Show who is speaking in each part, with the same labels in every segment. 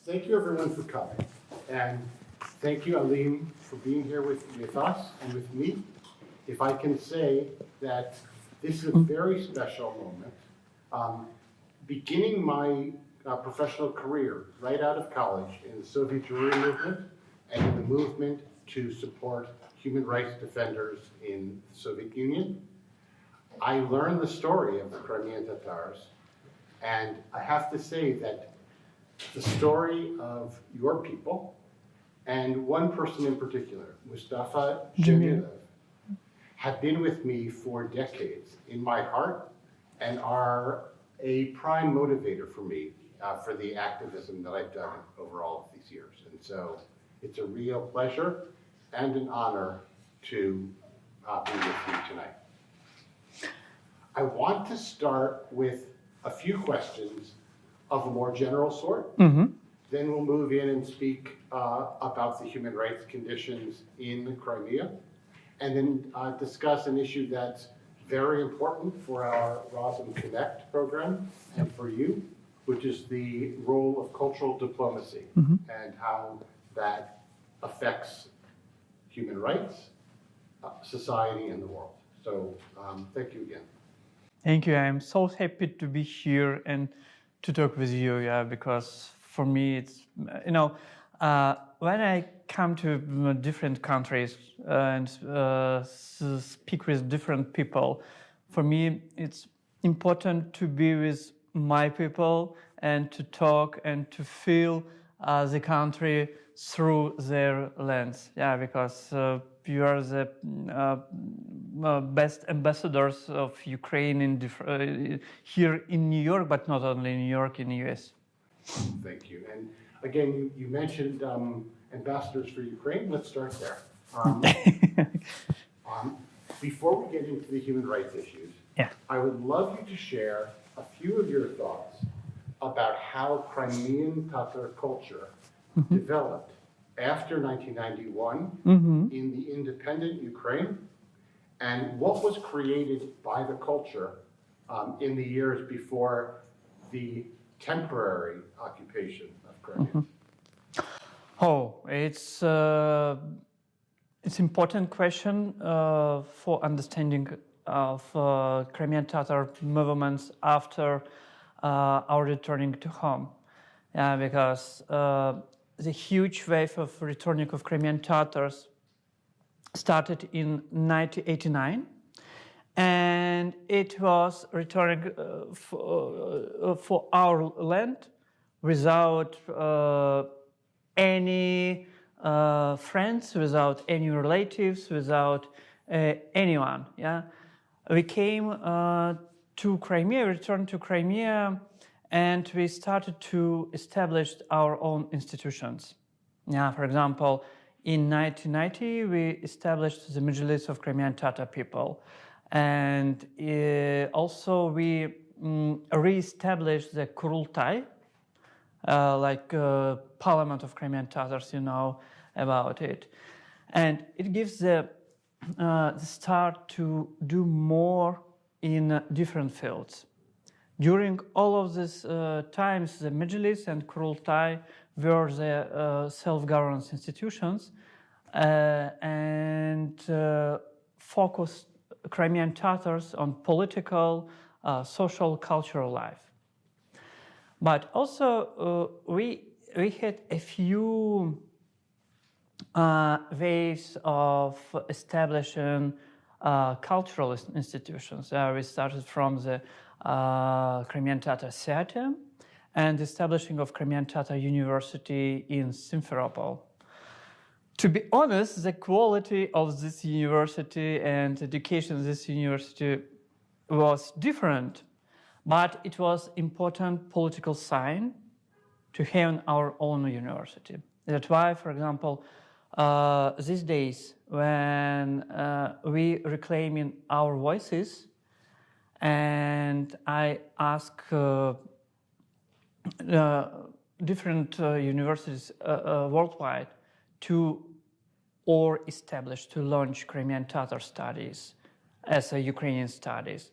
Speaker 1: Thank you everyone for coming. And thank you, Alim, for being here with us and with me. If I can say that this is a very special moment. Beginning my professional career right out of college in the Soviet Jewry movement and in the movement to support human rights defenders in the Soviet Union, I learned the story of the Crimean Tatars, and I have to say that the story of your people, and one person in particular, Mustafa Gideon, have been with me for decades in my heart and are a prime motivator for me for the activism that I've done over all of these years. And so it's a real pleasure and an honor to be with you tonight. I want to start with a few questions of a more general sort. Then we'll move in and speak about the human rights conditions in Crimea, and then discuss an issue that's very important for our Razom Connect program and for you, which is the role of cultural diplomacy and how that affects human rights, society, and the world. So thank you again.
Speaker 2: Thank you. I'm so happy to be here and to talk with you, because for me it's, when I come to different countries and speak with different people, for me it's important to be with my people and to talk and to feel the country through their lens, because you are the best ambassadors of Ukraine here in New York, but not only in New York, in the US.
Speaker 1: Thank you. And again, you mentioned ambassadors for Ukraine. Let's start there. Before we get into the human rights issues, I would love you to share a few of your thoughts about how Crimean Tatar culture developed after 1991 in the independent Ukraine, and what was created by the culture in the years before the temporary occupation of Crimea.
Speaker 2: It's important question for understanding of Crimean Tatar movements after our returning to home, because the huge wave of returning of Crimean Tatars started in 1989, and it was returning for our land without any friends, without any relatives, without anyone. We came to Crimea, returned to Crimea, and we started to establish our own institutions. For example, in 1990, we established the Majlis of Crimean Tatar people. And also we re-established the Kurultai, like Parliament of Crimean Tatars, you know about it. And it gives the start to do more in different fields. During all of these times, the Majlis and Kurultai were the self-governance institutions and focused Crimean Tatars on political, social, cultural life. But also we had a few ways of establishing cultural institutions. We started from the Crimean Tatar Theatre and establishing of Crimean Tatar University in Simferopol. To be honest, the quality of this university and education of this university was different, but it was important political sign to have our own university. That's why, for example, these days when we reclaiming our voices, and I ask different universities worldwide to launch Crimean Tatar studies as a Ukrainian studies,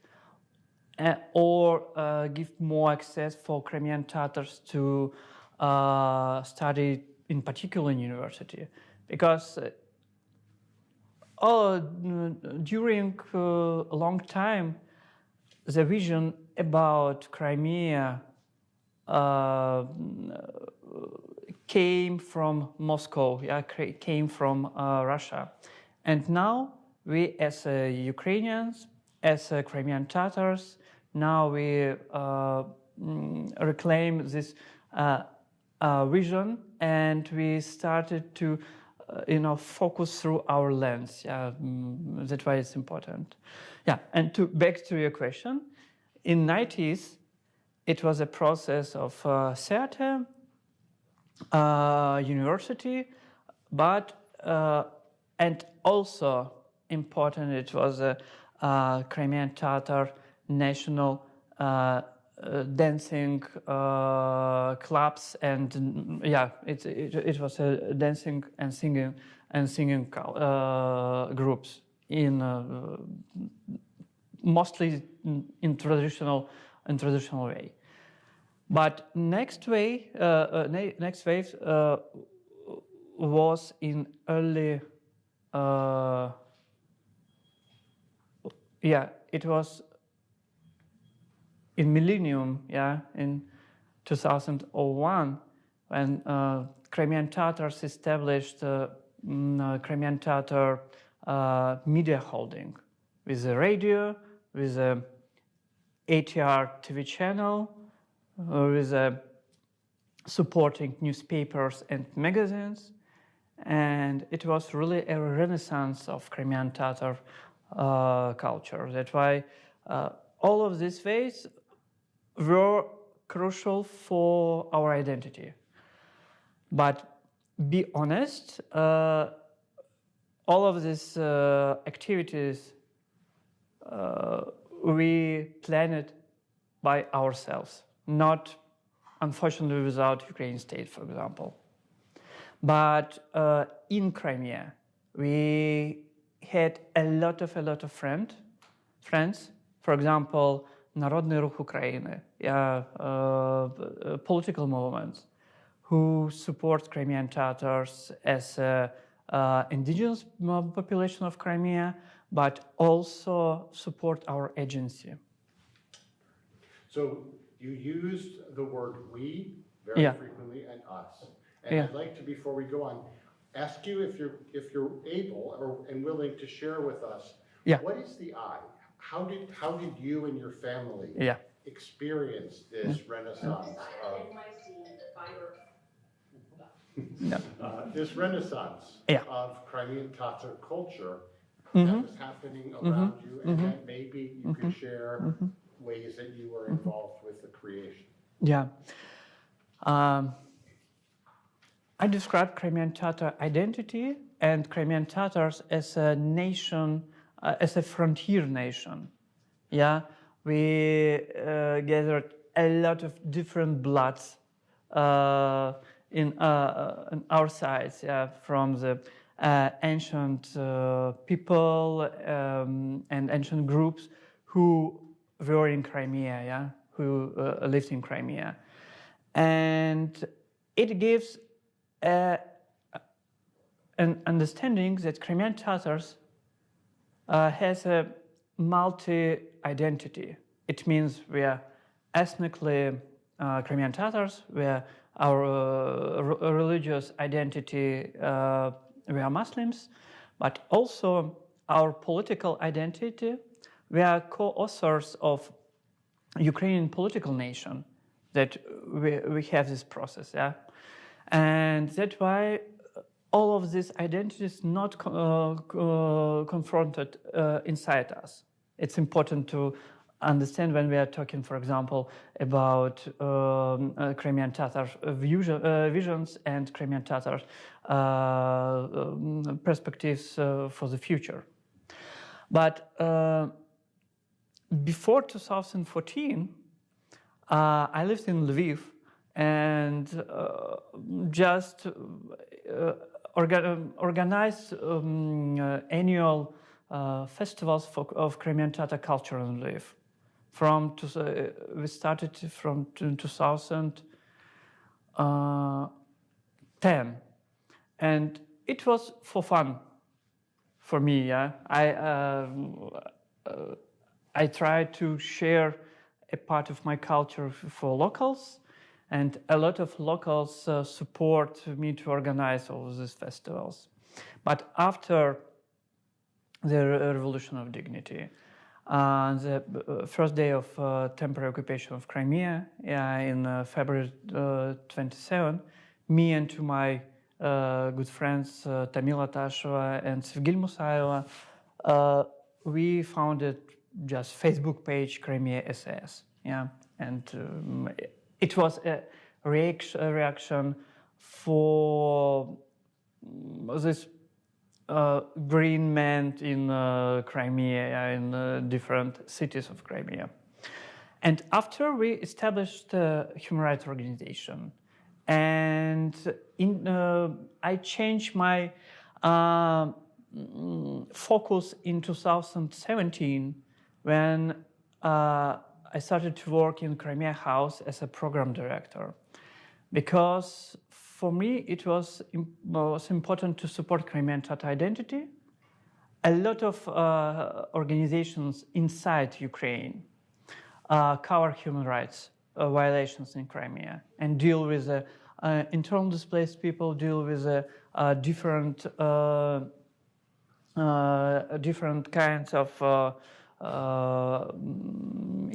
Speaker 2: or give more access for Crimean Tatars to study in particular in university, because during a long time, the vision about Crimea came from Moscow, came from Russia. And now we, as Ukrainians, as Crimean Tatars, now we reclaim this vision, and we started to focus through our lens. That's why it's important. And back to your question, in 90s, it was a process of theater, university, but and also important, it was a Crimean Tatar national dancing clubs, and it was a dancing and singing groups in mostly in traditional way. But next wave was in early. It was in millennium, in 2001, when Crimean Tatars established Crimean Tatar media holding with a radio, with a ATR TV channel, with supporting newspapers and magazines, and it was really a renaissance of Crimean Tatar culture. That's why all of these ways were crucial for our identity. But be honest, all of these activities we planned by ourselves, not unfortunately without Ukrainian state, for example. But in Crimea, we had a lot of friends. For example, Народный рух Украины, political movements who support Crimean Tatars as indigenous population of Crimea, but also support our agency.
Speaker 1: So you used the word "we" very frequently, and "us." And I'd like to, before we go on, ask you if you're able and willing to share with us what is the "I"? How did you and your family experience this renaissance of this renaissance of Crimean Tatar culture that was happening around you, and then maybe you could share ways that you were involved with the creation?
Speaker 2: I describe Crimean Tatar identity and Crimean Tatars as a nation, as a frontier nation. We gathered a lot of different bloods in our sides, from the ancient people and ancient groups who were in Crimea, who lived in Crimea. And it gives an understanding that Crimean Tatars has a multi-identity. It means we are ethnically Crimean Tatars, we are our religious identity, we are Muslims, but also our political identity, we are co-authors of Ukrainian political nation, that we have this process, and that's why all of these identities not confronted inside us. It's important to understand when we are talking, for example, about Crimean Tatar visions and Crimean Tatar perspectives for the future. But before 2014, I lived in Lviv and just organized annual festivals of Crimean Tatar culture in Lviv. We started from 2000 10, and it was for fun for me. Yeah, I tried to share a part of my culture for locals, and a lot of locals support me to organize all of these festivals. But after the Revolution of Dignity, the first day of temporary occupation of Crimea in February 27, me and two my good friends Tamila Tasheva and Sevgil Musayeva, we founded just Facebook page Crimea SOS. Yeah, and it was a reaction for this green men in Crimea, in different cities of Crimea. And after we established a human rights organization, and I changed my focus in 2017 when I started to work in Crimea House as a program director, because for me it was important to support Crimean Tatar identity. A lot of organizations inside Ukraine cover human rights violations in Crimea and deal with internal displaced people, deal with different kinds of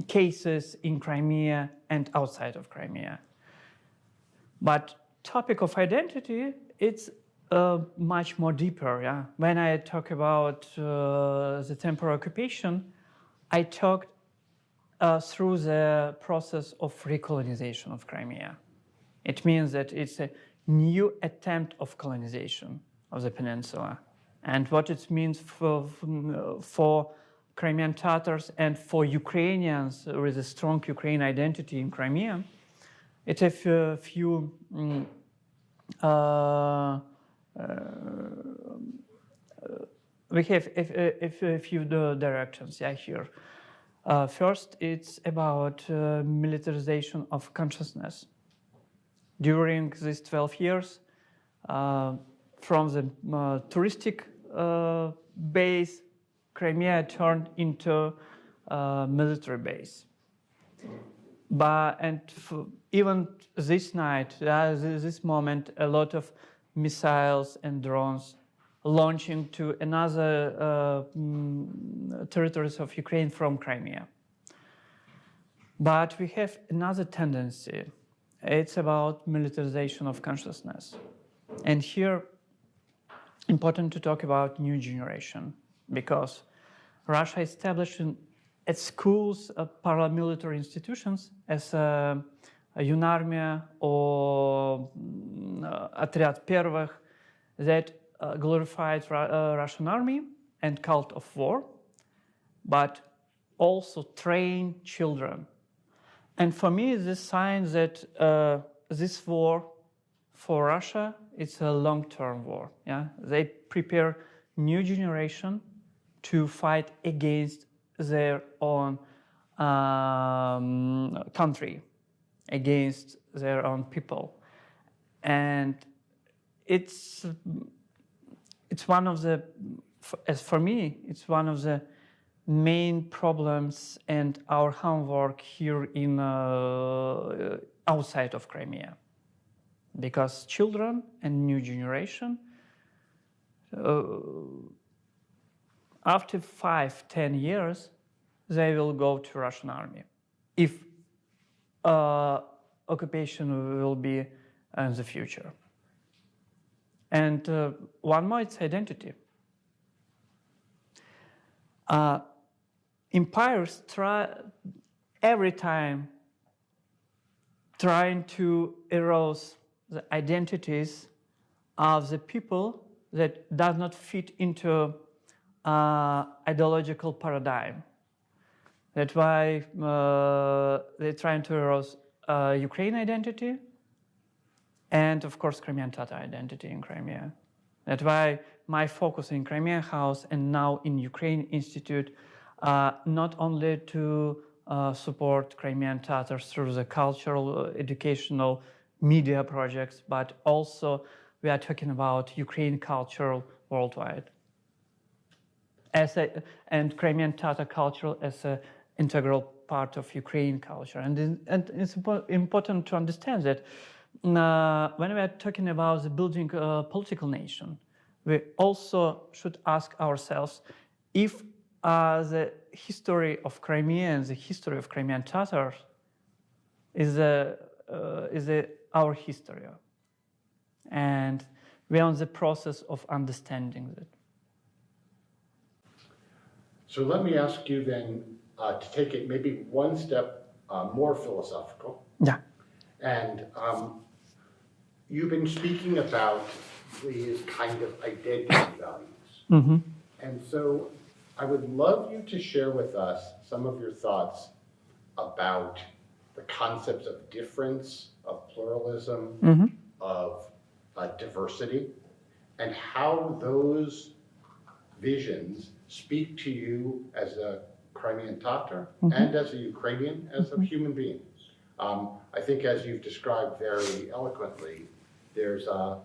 Speaker 2: cases in Crimea and outside of Crimea. But topic of identity, it's much more deeper. Yeah? When I talk about the temporary occupation, I talked through the process of recolonization of Crimea. It means that it's a new attempt of colonization of the peninsula. And what it means for Crimean Tatars and for Ukrainians with a strong Ukrainian identity in Crimea, it's a few we have a few directions here. First, it's about militarization of consciousness. During these 12 years, from the touristic base, Crimea turned into a military base. Even this night, this moment, a lot of missiles and drones launching to another territories of Ukraine from Crimea. But we have another tendency. It's about militarization of consciousness. And here, important to talk about new generation, because Russia established at schools paramilitary institutions as Yunarmia or Отряд Первых that glorified Russian army and cult of war, but also train children. And for me, this sign that this war for Russia, it's a long-term war. Yeah, they prepare new generation to fight against their own country, against their own people, and it's one of the, as for me, it's one of the main problems and our homework here in outside of Crimea, because children and new generation after 5-10 years they will go to Russian army if occupation will be in the future. And one more, it's identity. Empires try every time trying to erode the identities of the people that does not fit into ideological paradigm. That's why they're trying to erode Ukrainian identity and, of course, Crimean Tatar identity in Crimea. That's why my focus in Crimea House and now in Ukrainian Institute, not only to support Crimean Tatars through the cultural, educational media projects, but also we are talking about Ukrainian culture worldwide. And Crimean Tatar culture as an integral part of Ukrainian culture. And it's important to understand that when we are talking about the building a political nation, we also should ask ourselves if the history of Crimea and the history of Crimean Tatars is our history. And we are in the process of understanding that.
Speaker 1: So let me ask you then to take it maybe one step more philosophical.
Speaker 2: Yeah.
Speaker 1: And you've been speaking about these kind of identity values.
Speaker 2: Mm-hmm.
Speaker 1: And so I would love you to share with us some of your thoughts about the concepts of difference, of pluralism,
Speaker 2: Mm-hmm.
Speaker 1: of diversity, and how those visions speak to you as a Crimean Tatar and as a Ukrainian, as a human being. I think as you've described very eloquently, there's a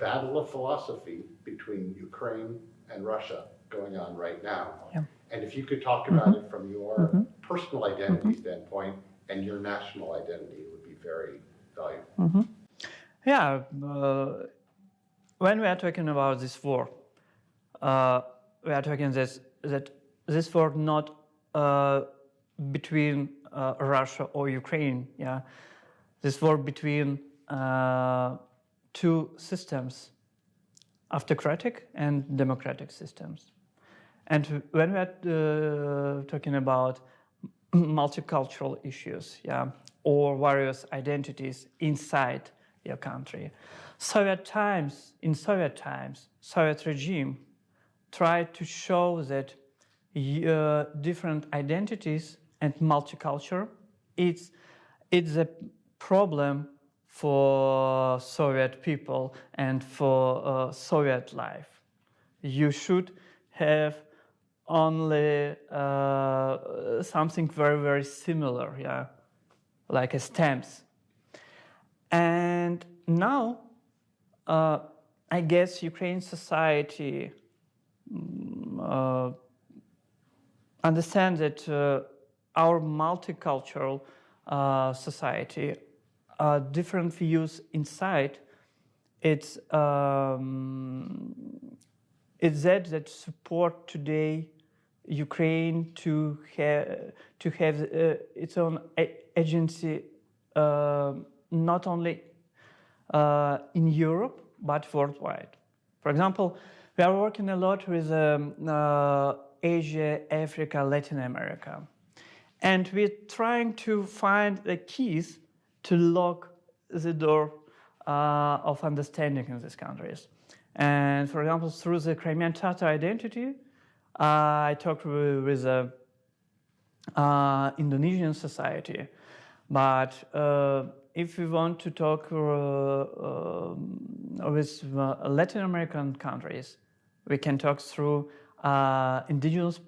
Speaker 1: battle of philosophy between Ukraine and Russia going on right now.
Speaker 2: Yeah.
Speaker 1: And if you could talk about it from your personal identity standpoint and your national identity, it would be very valuable.
Speaker 2: Yeah, when we are talking about this war, we are talking that this war not between Russia or Ukraine. Yeah, this war between two systems, autocratic and democratic systems. And when we are talking about multicultural issues, yeah, or various identities inside your country, in Soviet times, Soviet regime tried to show that different identities and multicultural, it's a problem for Soviet people and for Soviet life. You should have only something very, very similar, yeah, like a stamps. And now, I guess Ukrainian society understand that our multicultural society, different views inside, it's that support today Ukraine to have its own agency, not only in Europe but worldwide. For example, we are working a lot with Asia, Africa, Latin America, and we're trying to find the keys to lock the door of understanding in these countries. And for example, through the Crimean Tatar identity, I talked with the Indonesian society. But if we want to talk with Latin American countries, we can talk through indigenous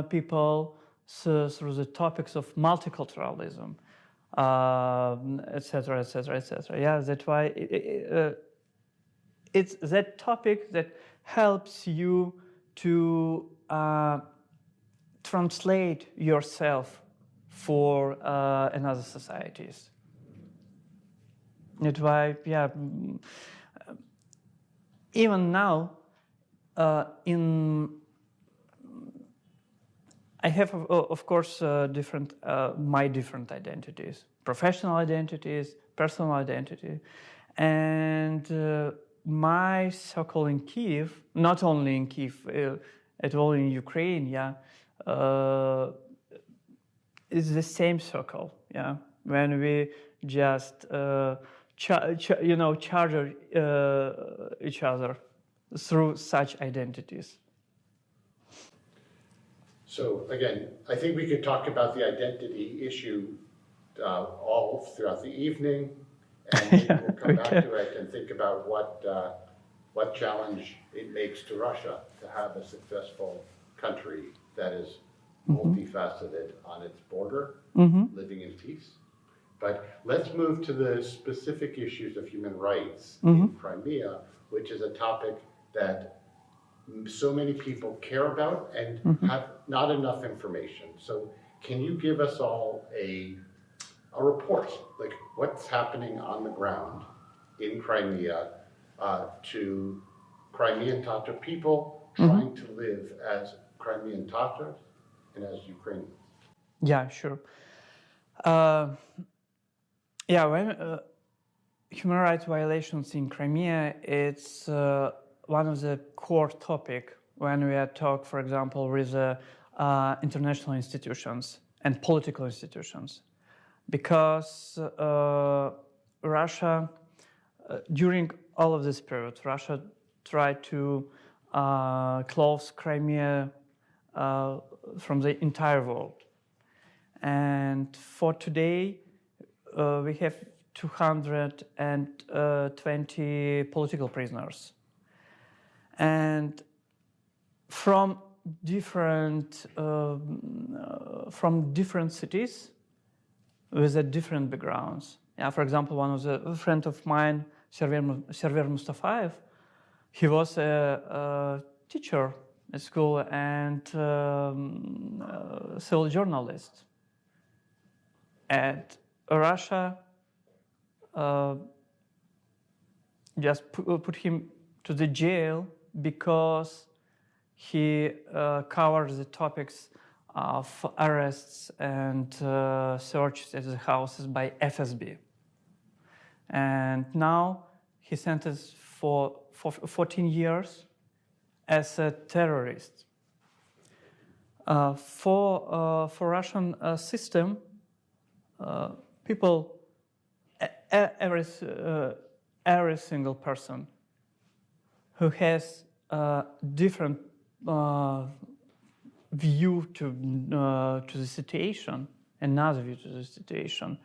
Speaker 2: people, through the topics of multiculturalism, etc., etc., etc. Yeah, that's why it's that topic that helps you to translate yourself for another societies. That's why, yeah, even now, I have, of course, different my different identities, professional identities, personal identity, and my circle in Kiev, not only in Kiev, at all in Ukraine, yeah, is the same circle, yeah. When we just charge each other through such identities.
Speaker 1: So again, I think we could talk about the identity issue all throughout the evening, and maybe we'll come back to it and think about what challenge it makes to Russia to have a successful country that is multifaceted on its border, living in peace, But let's move to the specific issues of human rights in Crimea, which is a topic that so many people care about and have not enough information. So can you give us all a report, like what's happening on the ground in Crimea to Crimean Tatar people trying to live as Crimean Tatars and as Ukrainians?
Speaker 2: Yeah, sure. When human rights violations in Crimea, it's one of the core topic when we talk, for example, with international institutions and political institutions, because Russia, during all of this period, Russia tried to close Crimea from the entire world. And for today, we have 220 political prisoners. And from different cities with different backgrounds. Yeah, for example, one of a friend of mine, Server Mustafayev, he was a teacher at school and civil journalist. And Russia just put him to the jail because he covers the topics of arrests and searches at the houses by FSB. And now he's sentenced for 14 years as a terrorist. For Russian system, people, every single person who has a different view to the situation, another view to the situation,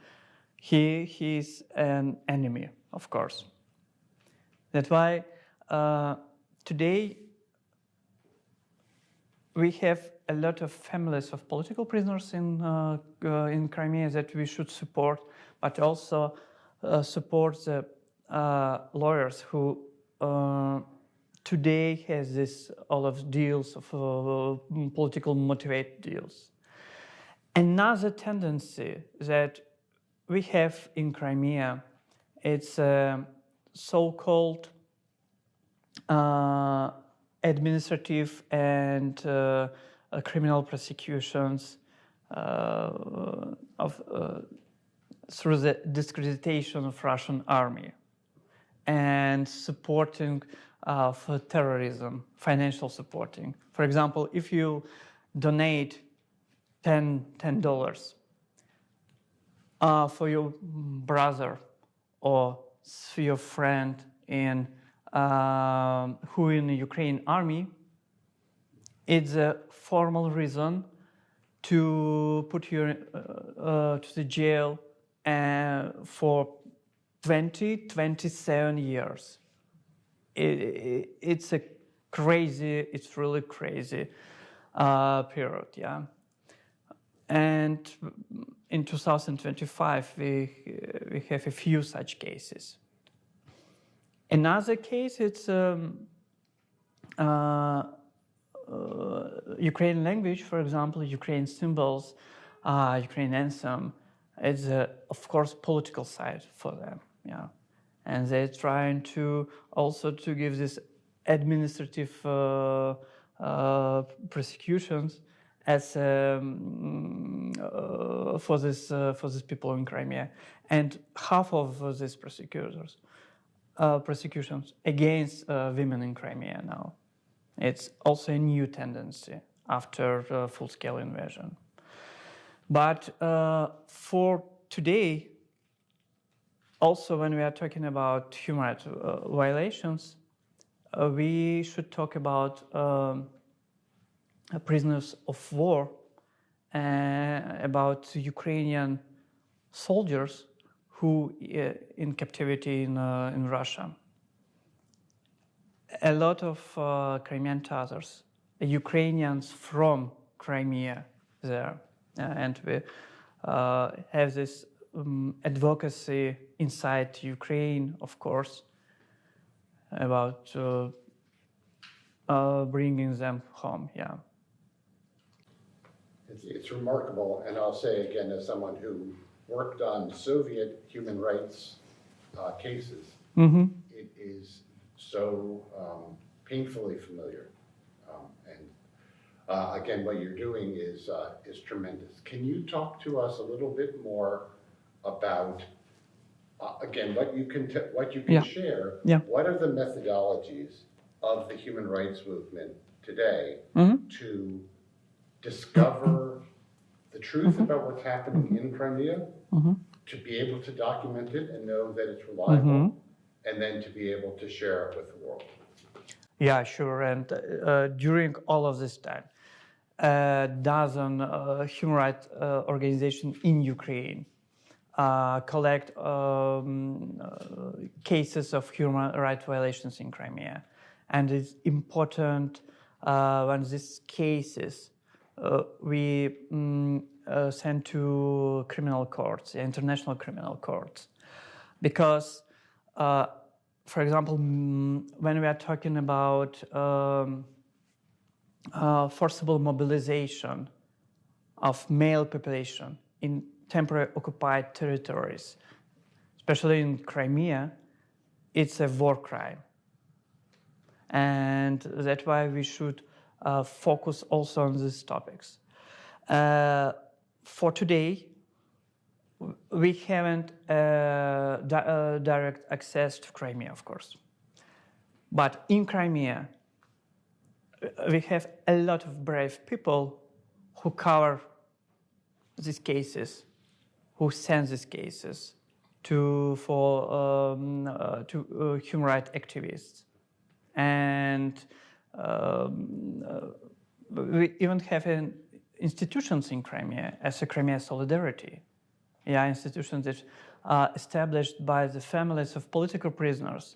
Speaker 2: he is an enemy, of course. That's why today we have a lot of families of political prisoners in Crimea that we should support, but also support the lawyers who today has this all of deals of political motivated deals. Another tendency that we have in Crimea, it's so-called administrative and criminal prosecutions through the discreditation of Russian army and supporting for terrorism, financial supporting. For example, if you donate $10 for your brother or your friend in who in the Ukrainian army, it's a formal reason to put you to the jail for 27 years. It's really crazy period, yeah. And in 2025, we have a few such cases. Another case, it's Ukrainian language, for example, Ukrainian symbols, Ukrainian anthem. It's of course political side for them, yeah, and they're trying to also to give this administrative prosecutions as for these people in Crimea, and half of these prosecutions against women in Crimea now. It's also a new tendency after full-scale invasion. But for today, also when we are talking about human rights violations, we should talk about prisoners of war, about Ukrainian soldiers who in captivity in Russia. A lot of Crimean Tatars, Ukrainians from Crimea there, and we have this advocacy inside Ukraine, of course, about bringing them home. Yeah.
Speaker 1: It's remarkable, and I'll say again, as someone who worked on Soviet human rights cases, it is so painfully familiar. Again, what you're doing is tremendous. Can you talk to us a little bit more about, again, what you can share?
Speaker 2: Yeah.
Speaker 1: What are the methodologies of the human rights movement today to discover the truth about what's happening in Crimea, to be able to document it and know that it's reliable, and then to be able to share it with the world? Yeah,
Speaker 2: sure. And during all of this time, a dozen human rights organizations in Ukraine collect cases of human rights violations in Crimea. And it's important when these cases we send to criminal courts, international criminal courts. Because, for example, when we are talking about forcible mobilization of male population in temporary occupied territories, especially in Crimea, it's a war crime. And that's why we should focus also on these topics. For today, we haven't direct access to Crimea, of course. But in Crimea, we have a lot of brave people who cover these cases, who send these cases to human rights activists. And we even have institutions in Crimea as a Crimea Solidarity. Yeah, institutions that are established by the families of political prisoners,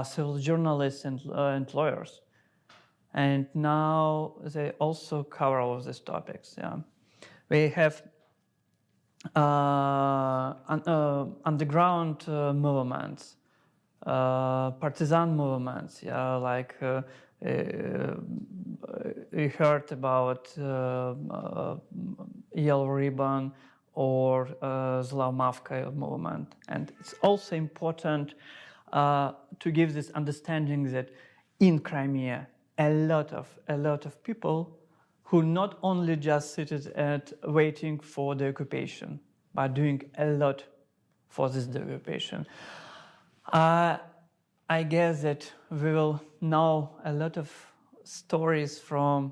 Speaker 2: civil journalists and lawyers. And now they also cover all of these topics. Yeah. We have underground movements, partisan movements, yeah, like we heard about Yellow Ribbon or Zlavmavka movement. And it's also important to give this understanding that in Crimea, a lot of people who not only just seated and waiting for the occupation, but doing a lot for this occupation. I guess that we will know a lot of stories from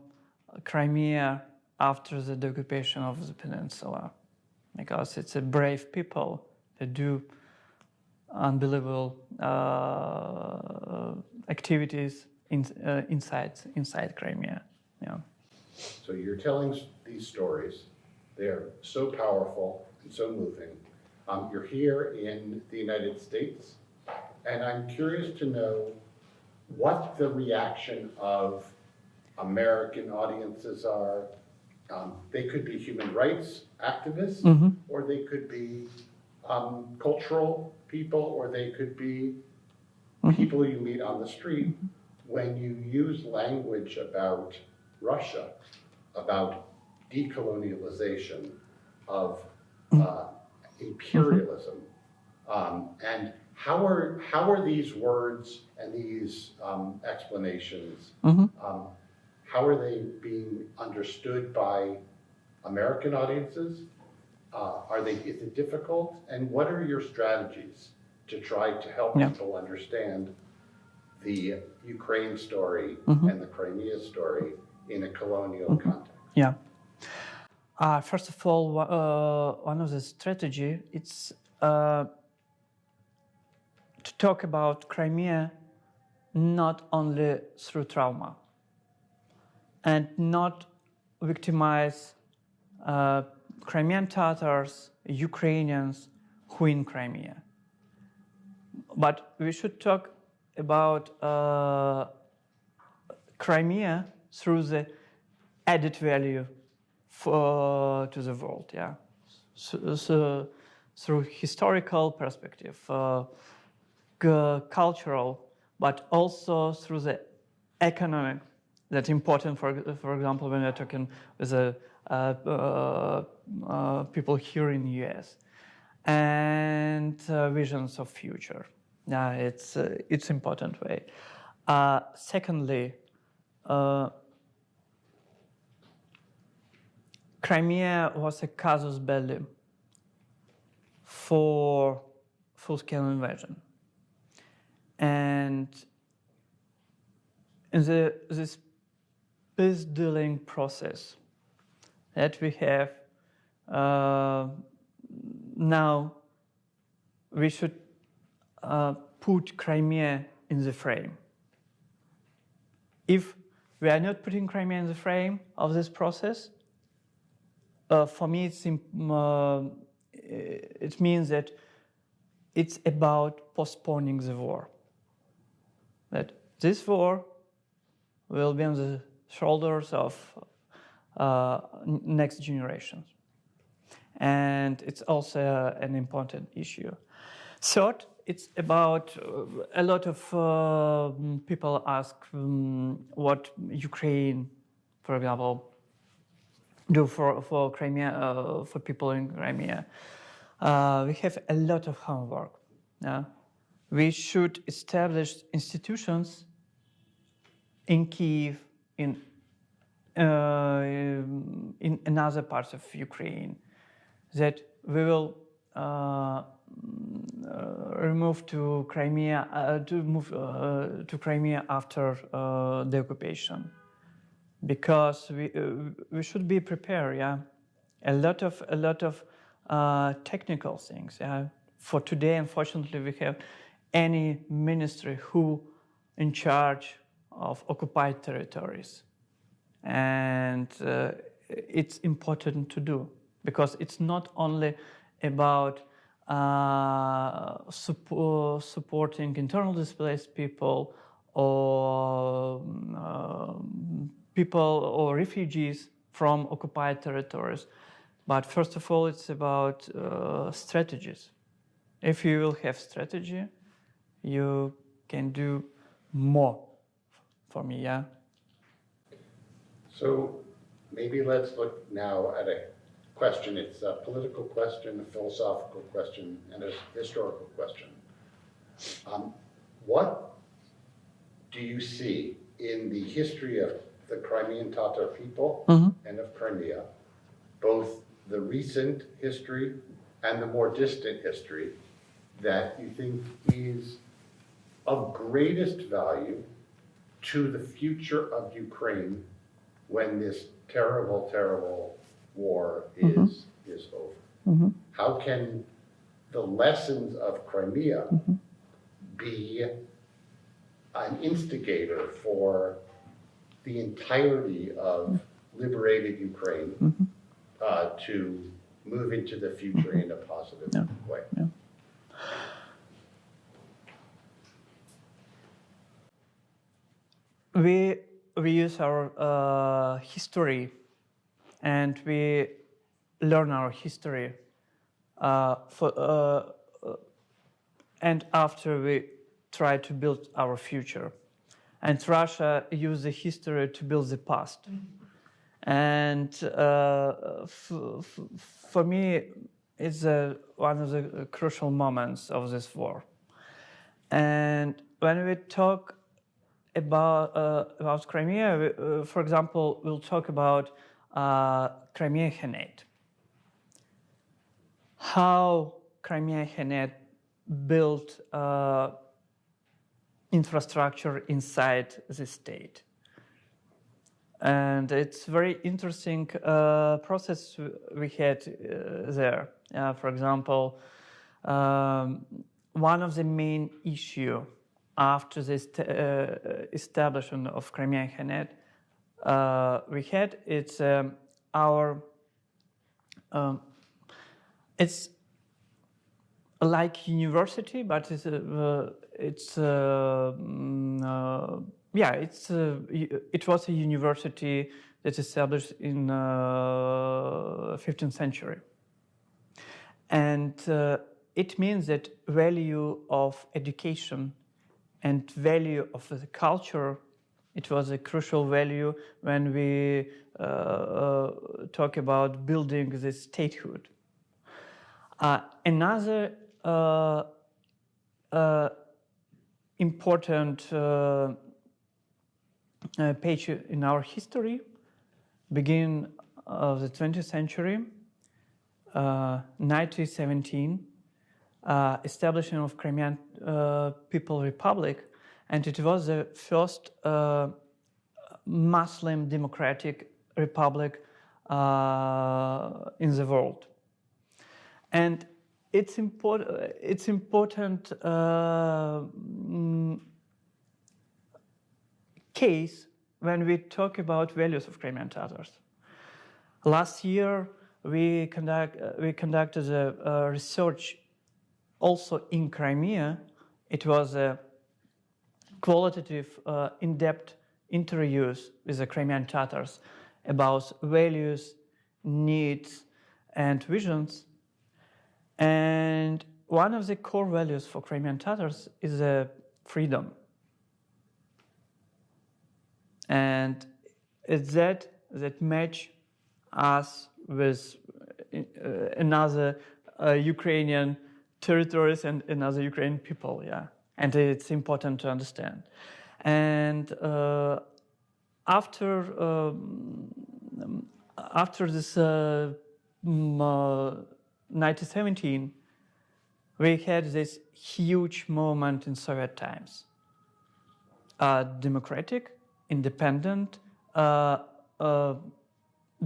Speaker 2: Crimea after the occupation of the peninsula, because it's a brave people that do unbelievable activities inside Crimea. Yeah.
Speaker 1: So you're telling these stories. They're so powerful and so moving. You're here in the United States, and I'm curious to know what the reaction of American audiences are. They could be human rights activists, or they could be cultural people, or they could be people you meet on the street. When you use language about Russia, about decolonization, of imperialism, and how are these words and these explanations, how are they being understood by American audiences? Is it difficult? And what are your strategies to try to help people understand the Ukraine story and the Crimea story in a colonial context?
Speaker 2: Yeah. First of all, one of the strategy it's to talk about Crimea not only through trauma and not victimize Crimean Tatars, Ukrainians who in Crimea. But we should talk about Crimea through the added value to the world. Yeah. So through historical perspective, cultural, but also through the economic. That's important, for example, when we're talking with the people here in the US, and visions of future. Yeah, it's important way. Secondly, Crimea was a casus belli for full-scale invasion, and in this peace-dealing process that we have now, we should put Crimea in the frame. If we are not putting Crimea in the frame of this process, for me it means that it's about postponing the war. That this war will be on the shoulders of next generations. And it's also an important issue. Third, it's about a lot of people ask what Ukraine, for example, do for Crimea, for people in Crimea. We have a lot of homework. We should establish institutions in Kyiv, in another parts of Ukraine, that we will remove to Crimea, to Crimea after the occupation, because we should be prepared. Yeah, a lot of technical things. Yeah, for today, unfortunately, we have any ministry who in charge of occupied territories, and it's important to do, because it's not only about supporting internal displaced people or people or refugees from occupied territories, but first of all, it's about strategies. If you will have strategy, you can do more for me, yeah?
Speaker 1: So maybe let's look now at a question. It's a political question, a philosophical question, and a historical question. What do you see in the history of the Crimean Tatar people and of Crimea, both the recent history and the more distant history, that you think is of greatest value to the future of Ukraine when this terrible, terrible war is over? How can the lessons of Crimea be an instigator for the entirety of liberated Ukraine to move into the future in a positive way?
Speaker 2: Yeah. We use our history, and we learn our history and after we try to build our future. And Russia used the history to build the past. And for me, it's one of the crucial moments of this war. And when we talk about Crimea, for example, we'll talk about Crimea Khanate. How Crimea Khanate built infrastructure inside the state. And it's very interesting process we had there. For example, one of the main issue after the establishment of Crimea Khanate we had, it's it's like university, but it was a university that's established in 15th century. And it means that value of education and value of the culture, it was a crucial value when we talk about building this statehood. Another important page in our history, beginning of the 20th century, 1917, establishment of Crimean People Republic, and it was the first Muslim democratic republic in the world. And it's important case when we talk about values of Crimean Tatars. Last year, we conducted a research also in Crimea. It was a qualitative, in-depth interviews with the Crimean Tatars about values, needs, and visions. And one of the core values for Crimean Tatars is freedom. And it's that match us with another Ukrainian territories and another Ukrainian people, yeah. And it's important to understand. And after this 1917, we had this huge movement in Soviet times. Democratic, independent,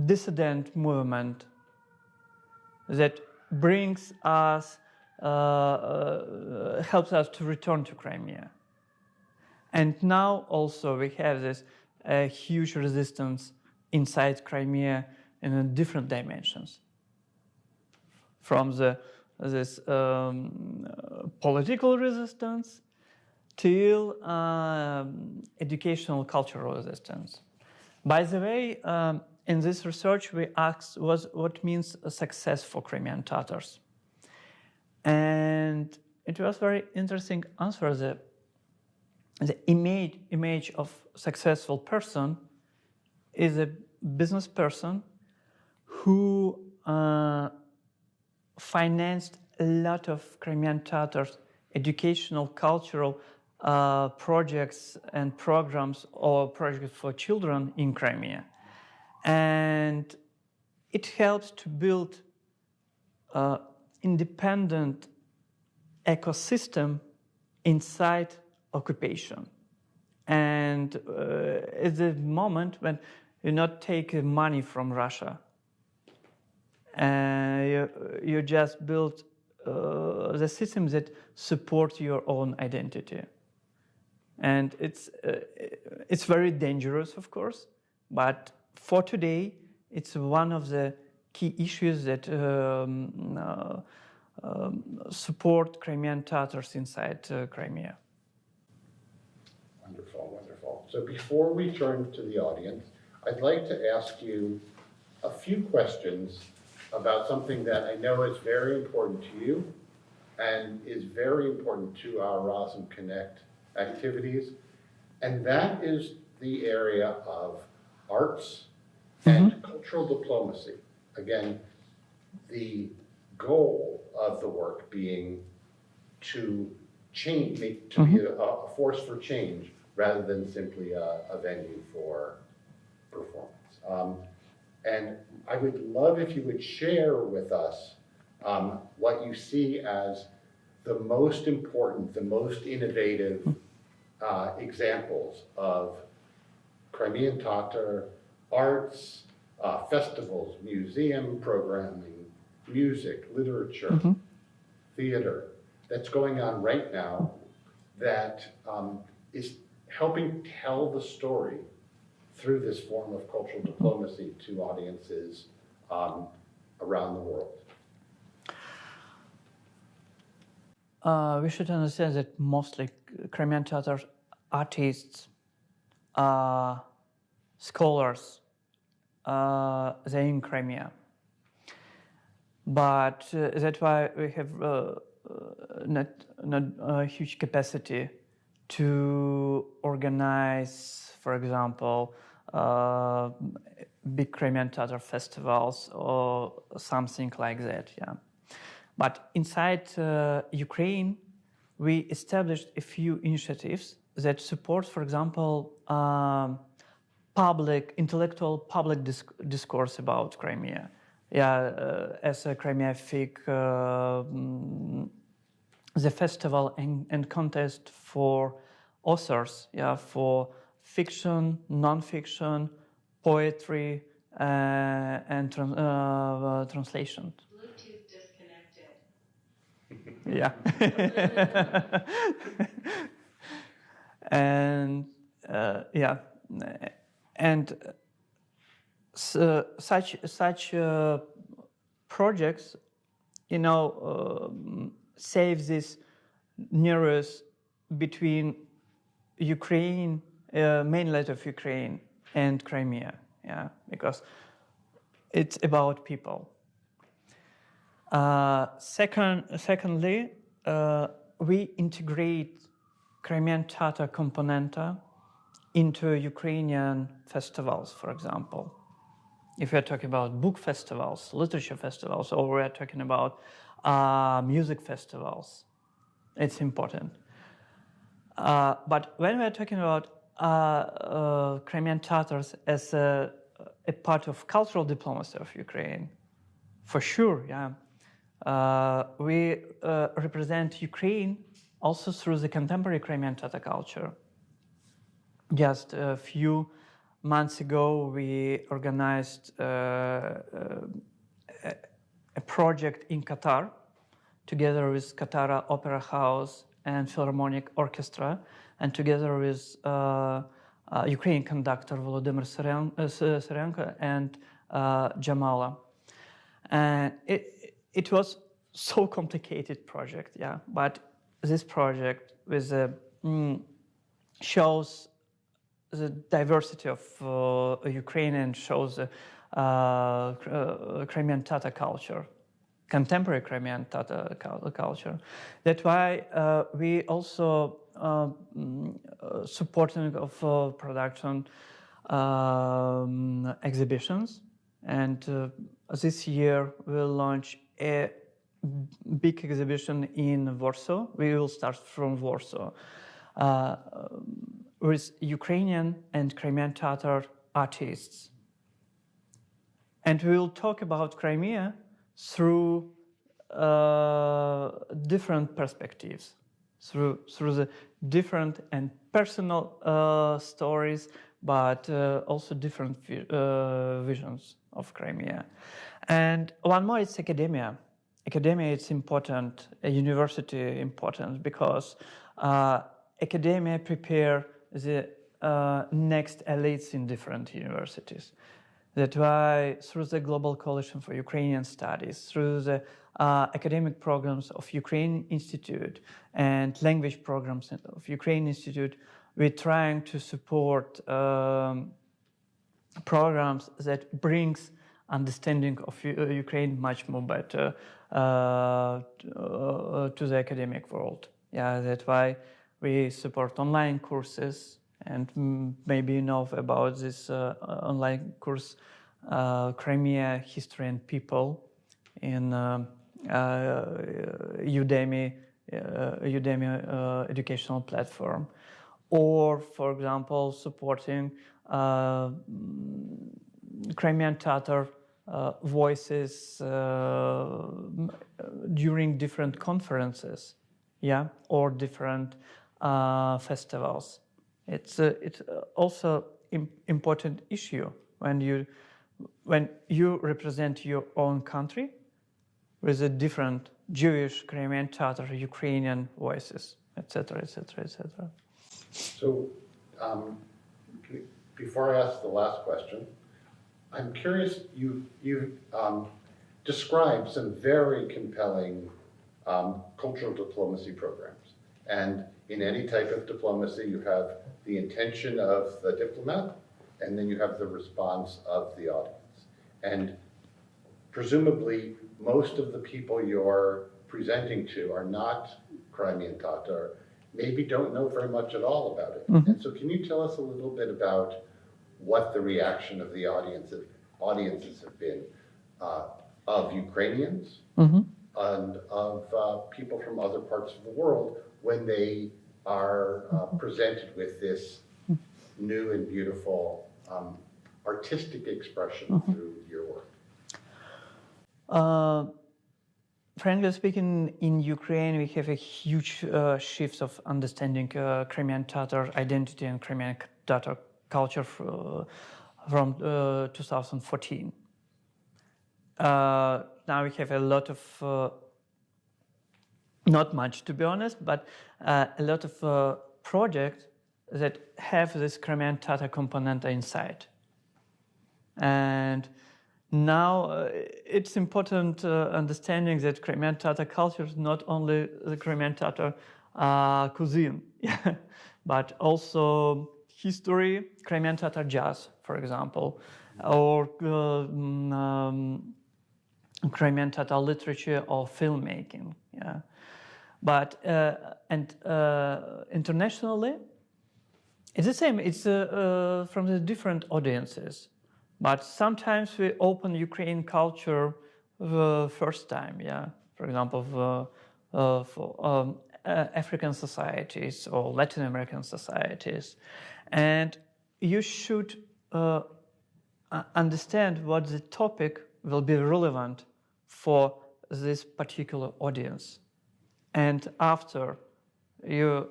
Speaker 2: dissident movement that brings us, helps us to return to Crimea. And now also we have this huge resistance inside Crimea in different dimensions. From this political resistance till educational cultural resistance. By the way, in this research we asked what means a success for Crimean Tatars. And it was very interesting answer. The image of successful person is a business person who financed a lot of Crimean Tatars educational, cultural projects and programs or projects for children in Crimea. And it helps to build independent ecosystem inside occupation. And at the moment when you not take money from Russia, you just build the systems that support your own identity. And it's very dangerous, of course, but for today, it's one of the key issues that support Crimean Tatars inside Crimea.
Speaker 1: Wonderful, wonderful. So before we turn to the audience, I'd like to ask you a few questions about something that I know is very important to you and is very important to our Razom Connect activities, and that is the area of arts and cultural diplomacy. Again, the goal of the work being to change, to be a force for change rather than simply a venue for performance. And I would love if you would share with us what you see as the most important, the most innovative examples of Crimean Tatar arts, festivals, museum programming, music, literature, theater that's going on right now that is helping tell the story through this form of cultural diplomacy to audiences around the world.
Speaker 2: We should understand that mostly Crimean Tatar artists, scholars, they're in Crimea. but that's why we have not a huge capacity to organize, for example, big Crimean Tatar festivals or something like that. Yeah, but inside Ukraine, we established a few initiatives that support, for example, intellectual public discourse about Crimea. Yeah, as a Crimea Fig, the festival and contest for authors, yeah, for fiction, non-fiction, poetry, and translation.
Speaker 3: Bluetooth disconnected.
Speaker 2: Yeah. And yeah, and such projects, you know, save this nearest between Ukraine, mainland of Ukraine, and Crimea. Yeah, because it's about people. Secondly, we integrate Crimean Tatar componenta into Ukrainian festivals, for example. If we're talking about book festivals, literature festivals, or we're talking about music festivals, it's important. But when we're talking about Crimean Tatars as a part of cultural diplomacy of Ukraine, for sure, yeah. We represent Ukraine also through the contemporary Crimean Tatar culture. Just a few months ago, we organized a project in Qatar, together with Qatar Opera House and Philharmonic Orchestra, and together with Ukrainian conductor Volodymyr Serenko and Jamala. And it was so complicated project, yeah. But this project with shows the diversity of Ukraine and shows the Crimean Tatar culture, contemporary Crimean Tatar culture. That's why we also supporting of production exhibitions. And this year we'll launch a big exhibition in Warsaw. We will start from Warsaw with Ukrainian and Crimean Tatar artists. And we will talk about Crimea through different perspectives, through the different and personal stories, but also different visions of Crimea. And one more, it's academia. Academia is important, a university important, because academia prepare the next elites in different universities. That's why through the Global Coalition for Ukrainian Studies, through the academic programs of Ukrainian Institute and language programs of Ukrainian Institute, we're trying to support programs that brings understanding of Ukraine much more better to the academic world. Yeah, that's why we support online courses, and maybe you know about this online course, Crimea History and People, in Udemy educational platform, or for example supporting Crimean Tatar voices during different conferences, yeah, or different festivals. It's also important issue when you represent your own country with a different Jewish, Crimean Tatar, Ukrainian voices, etc., etc., etc.
Speaker 1: So, before I ask the last question, I'm curious, you described some very compelling cultural diplomacy programs. And in any type of diplomacy, you have the intention of the diplomat, and then you have the response of the audience. And presumably most of the people you're presenting to are not Crimean Tatar, maybe don't know very much at all about it. And so can you tell us a little bit about what the reaction of the audiences have been of Ukrainians and of people from other parts of the world when they are presented with this new and beautiful artistic expression through your work?
Speaker 2: Frankly speaking, in Ukraine, we have a huge shift of understanding Crimean Tatar identity and Crimean Tatar culture from 2014. Now we have a lot of, not much to be honest, but a lot of projects that have this Crimean Tatar component inside. And now it's important understanding that Crimean Tatar culture is not only the Crimean Tatar cuisine, but also history, Crimean Tatar jazz, for example, or Crimean Tatar literature or filmmaking. Yeah. But internationally, it's the same. It's from the different audiences. But sometimes we open Ukrainian culture the first time, yeah. For example, for African societies or Latin American societies. And you should understand what the topic will be relevant for this particular audience. And after you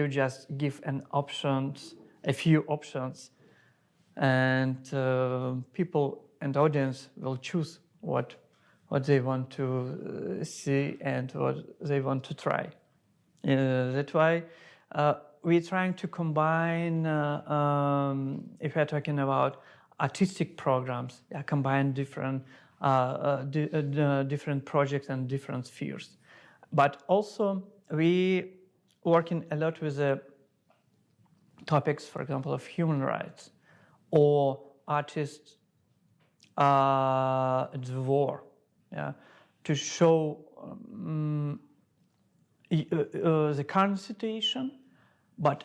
Speaker 2: just give a few options, and people and audience will choose what they want to see and what they want to try. That's why we're trying to combine, if we're talking about artistic programs, combine different projects and different spheres. But also we working a lot with the topics, for example, of human rights, or artists at the war, to show the current situation, but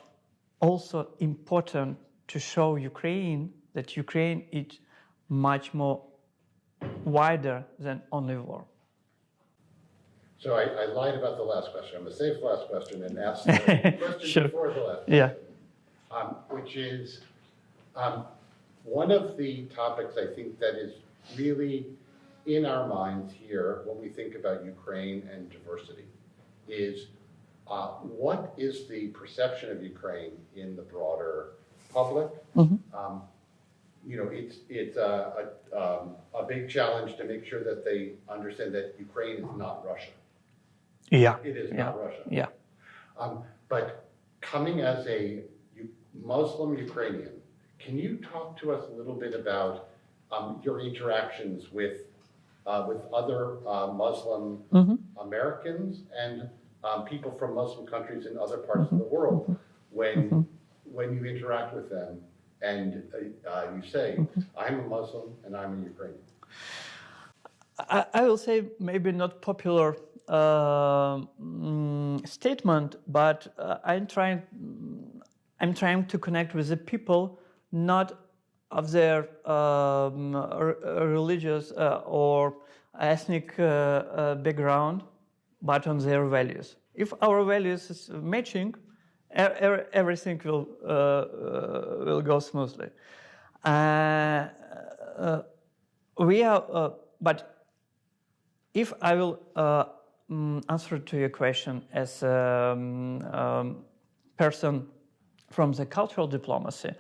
Speaker 2: also important to show Ukraine that Ukraine is much more wider than only war.
Speaker 1: So I lied about the last question. I'm going to save the last question and ask the question
Speaker 2: Sure.
Speaker 1: before the last
Speaker 2: Yeah.
Speaker 1: question, which is one of the topics I think that is really in our minds here when we think about Ukraine and diversity is what is the perception of Ukraine in the broader public? It's a big challenge to make sure that they understand that Ukraine is not Russia.
Speaker 2: Yeah.
Speaker 1: It is not Russia.
Speaker 2: Yeah.
Speaker 1: But coming as a Muslim Ukrainian, can you talk to us a little bit about your interactions with other Muslim Americans and people from Muslim countries in other parts of the world when you interact with them and you say, I'm a Muslim and I'm a Ukrainian?
Speaker 2: I will say maybe not popular statement, but I'm trying to connect with the people, not of their religious or ethnic background, but on their values. If our values is matching, everything will go smoothly. But if I will answer to your question as a person from the cultural diplomacy,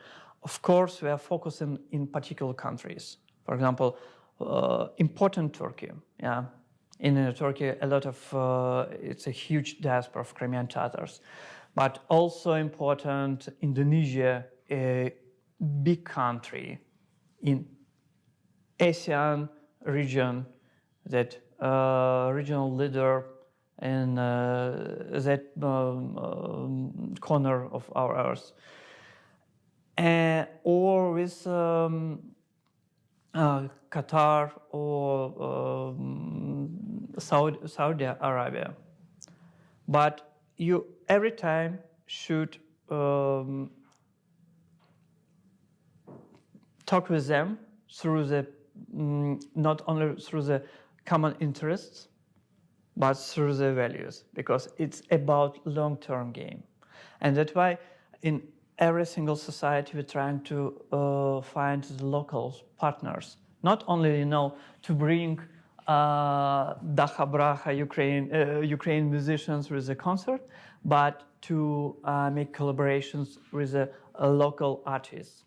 Speaker 2: of course we are focusing in particular countries. For example, important Turkey. Yeah, in Turkey a lot of it's a huge diaspora of Crimean Tatars, but also important Indonesia, a big country in ASEAN region, that regional leader in that corner of our earth, or with Qatar or Saudi Arabia. But you every time should talk with them through the not only through the common interests, but through the values, because it's about long-term game. And that's why in every single society we're trying to find the local partners, not only to bring Dacha Bracha Ukrainian musicians with the concert, but to make collaborations with the local artists.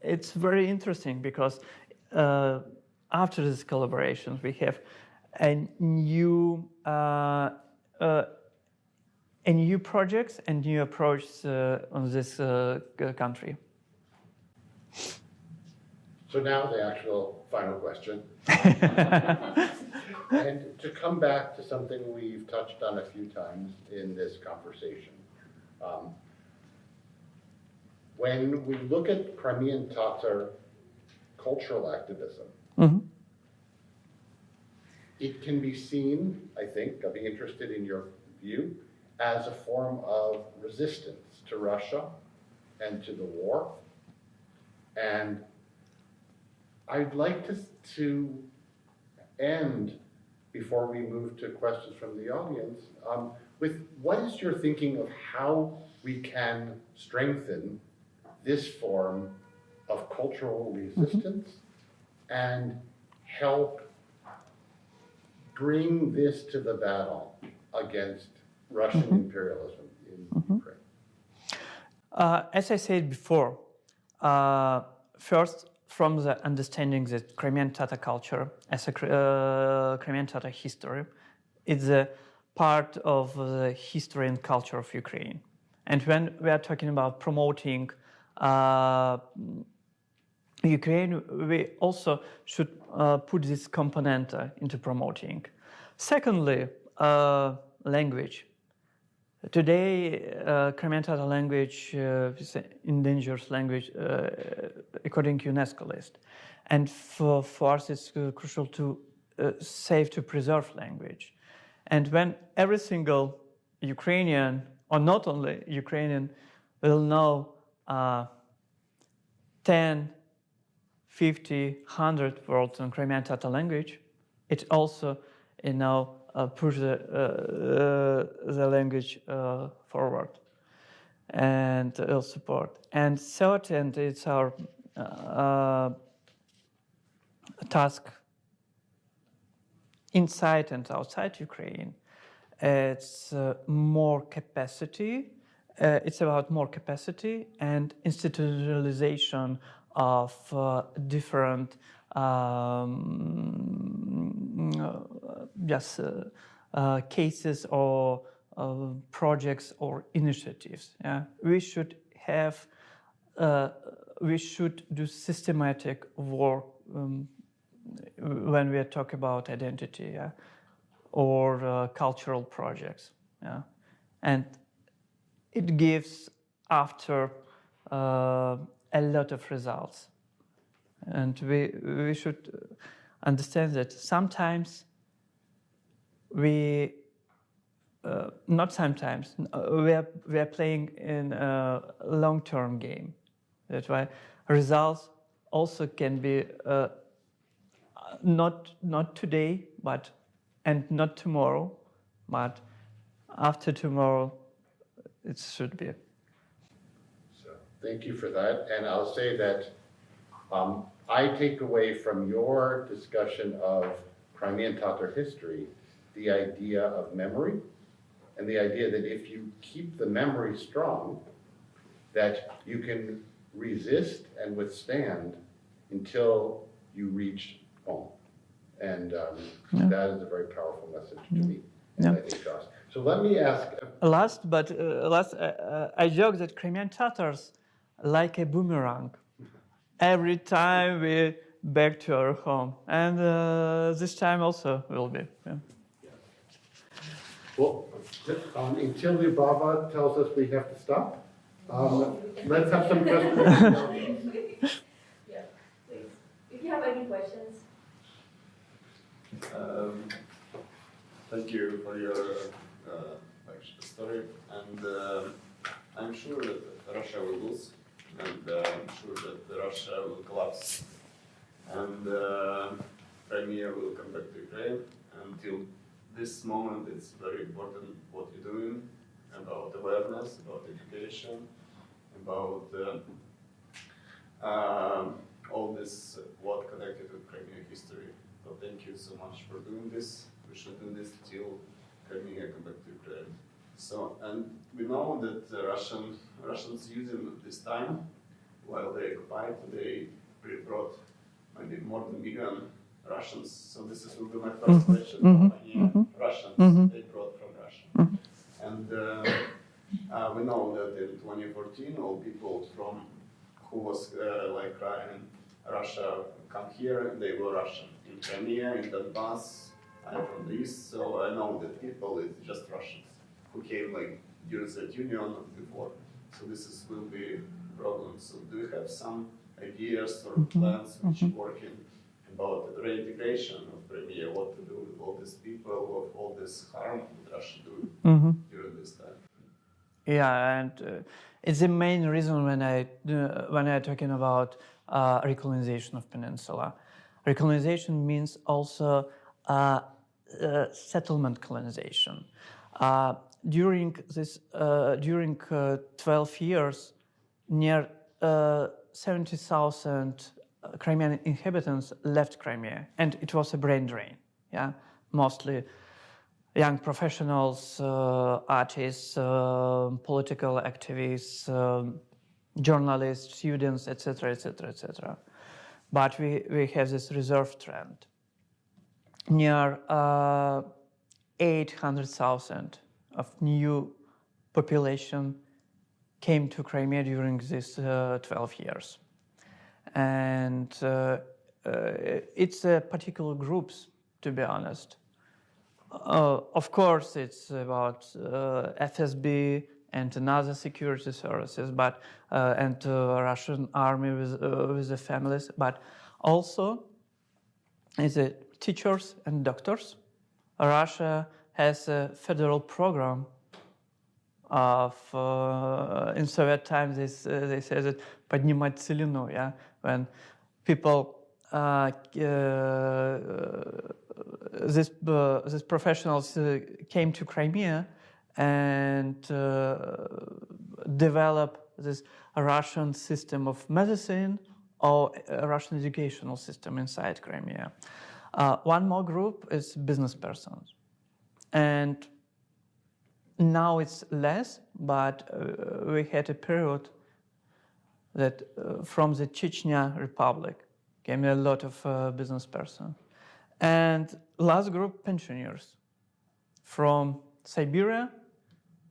Speaker 2: It's very interesting because after these collaborations we have a new projects and new approach on this country.
Speaker 1: So now the actual final question. And to come back to something we've touched on a few times in this conversation. When we look at Crimean Tatar cultural activism, it can be seen, I think, I'll be interested in your view, as a form of resistance to Russia and to the war. And I'd like to end, before we move to questions from the audience, with what is your thinking of how we can strengthen this form of cultural resistance and help bring this to the battle against Russian imperialism in Ukraine?
Speaker 2: As I said before, first, from the understanding that Crimean Tatar culture as a Crimean Tatar history is a part of the history and culture of Ukraine. And when we are talking about promoting Ukraine, we also should put this component into promoting. Secondly, language. Today, Crimean Tatar language is an endangered language according to UNESCO list. And for us, it's crucial to save, to preserve language. And when every single Ukrainian, or not only Ukrainian, will know 10, 50, 100 words in Crimean Tatar language, it also, push the language forward and support. And third, and it's our task inside and outside Ukraine, it's more capacity. It's about more capacity and institutionalization of different cases or projects or initiatives. Yeah? We should do systematic work when we talk about identity, yeah? Or cultural projects. Yeah? And it gives after a lot of results. And we should understand that sometimes we are playing in a long-term game. That's why results also can be not today, and not tomorrow, but after tomorrow it should be.
Speaker 1: So thank you for that. And I'll say that I take away from your discussion of Crimean Tatar history the idea of memory, and the idea that if you keep the memory strong, that you can resist and withstand until you reach home. And that is a very powerful message to me, and I think to us. So let me ask...
Speaker 2: I joke that Crimean Tatars like a boomerang. Every time we back to our home, and this time also will be. Yeah.
Speaker 1: Well, until Lyubava tells us we have to stop, let's have some questions.
Speaker 3: Yeah, please. If you have any
Speaker 4: any questions?
Speaker 5: Thank you for your story, and I'm sure that Russia will lose, and I'm sure that Russia will collapse, and Crimea will come back to Ukraine. Until this moment, it's very important what you're doing about awareness, about education, about all this what connected with Crimean history. So thank you so much for doing this. We should do this till Crimea come back to Ukraine. So, and we know that the Russians using this time while they occupied, they brought maybe more than a million Russians. So this will be my first question. How many Russians they brought from Russia? And we know that in 2014, all people from who was like in Russia come here, and they were Russian. In Crimea, in Donbass, I'm from the east, so I know that people is just Russians who came like during the Union or before. So this will be a problem. So do you have some ideas or plans which are working about the reintegration of Crimea, what to do with all these people, of all this harm that Russia do during this time?
Speaker 2: Yeah, and it's the main reason when I talking about recolonization of peninsula. Recolonization means also settlement colonization. During 12 years, near 70,000 Crimean inhabitants left Crimea, and it was a brain drain. Yeah, mostly young professionals, artists, political activists, journalists, students, etc., etc., etc. But we have this reserve trend. Near 800,000 of new population came to Crimea during these 12 years. And it's particular groups, to be honest. Of course, it's about FSB and another security services, but and Russian army with the families, but also is it teachers and doctors. Russia has a federal program of in Soviet times they say that поднимать целину, yeah, when people these professionals came to Crimea and develop this Russian system of medicine or a Russian educational system inside Crimea. One more group is business persons. And now it's less, but we had a period that from the Chechnya Republic came a lot of business persons. And last group, pensioners from Siberia,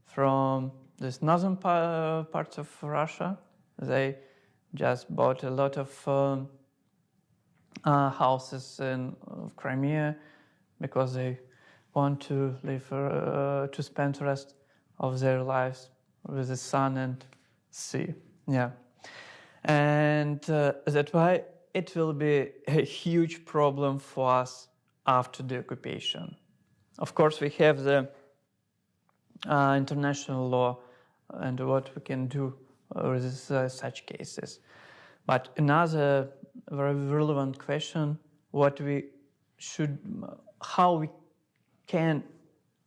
Speaker 2: from this northern parts of Russia. They just bought a lot of houses in Crimea because they want to live, to spend the rest of their lives with the sun and sea. Yeah, and that's why it will be a huge problem for us after the occupation. Of course, we have the international law and what we can do with such cases. But another very relevant question: how we can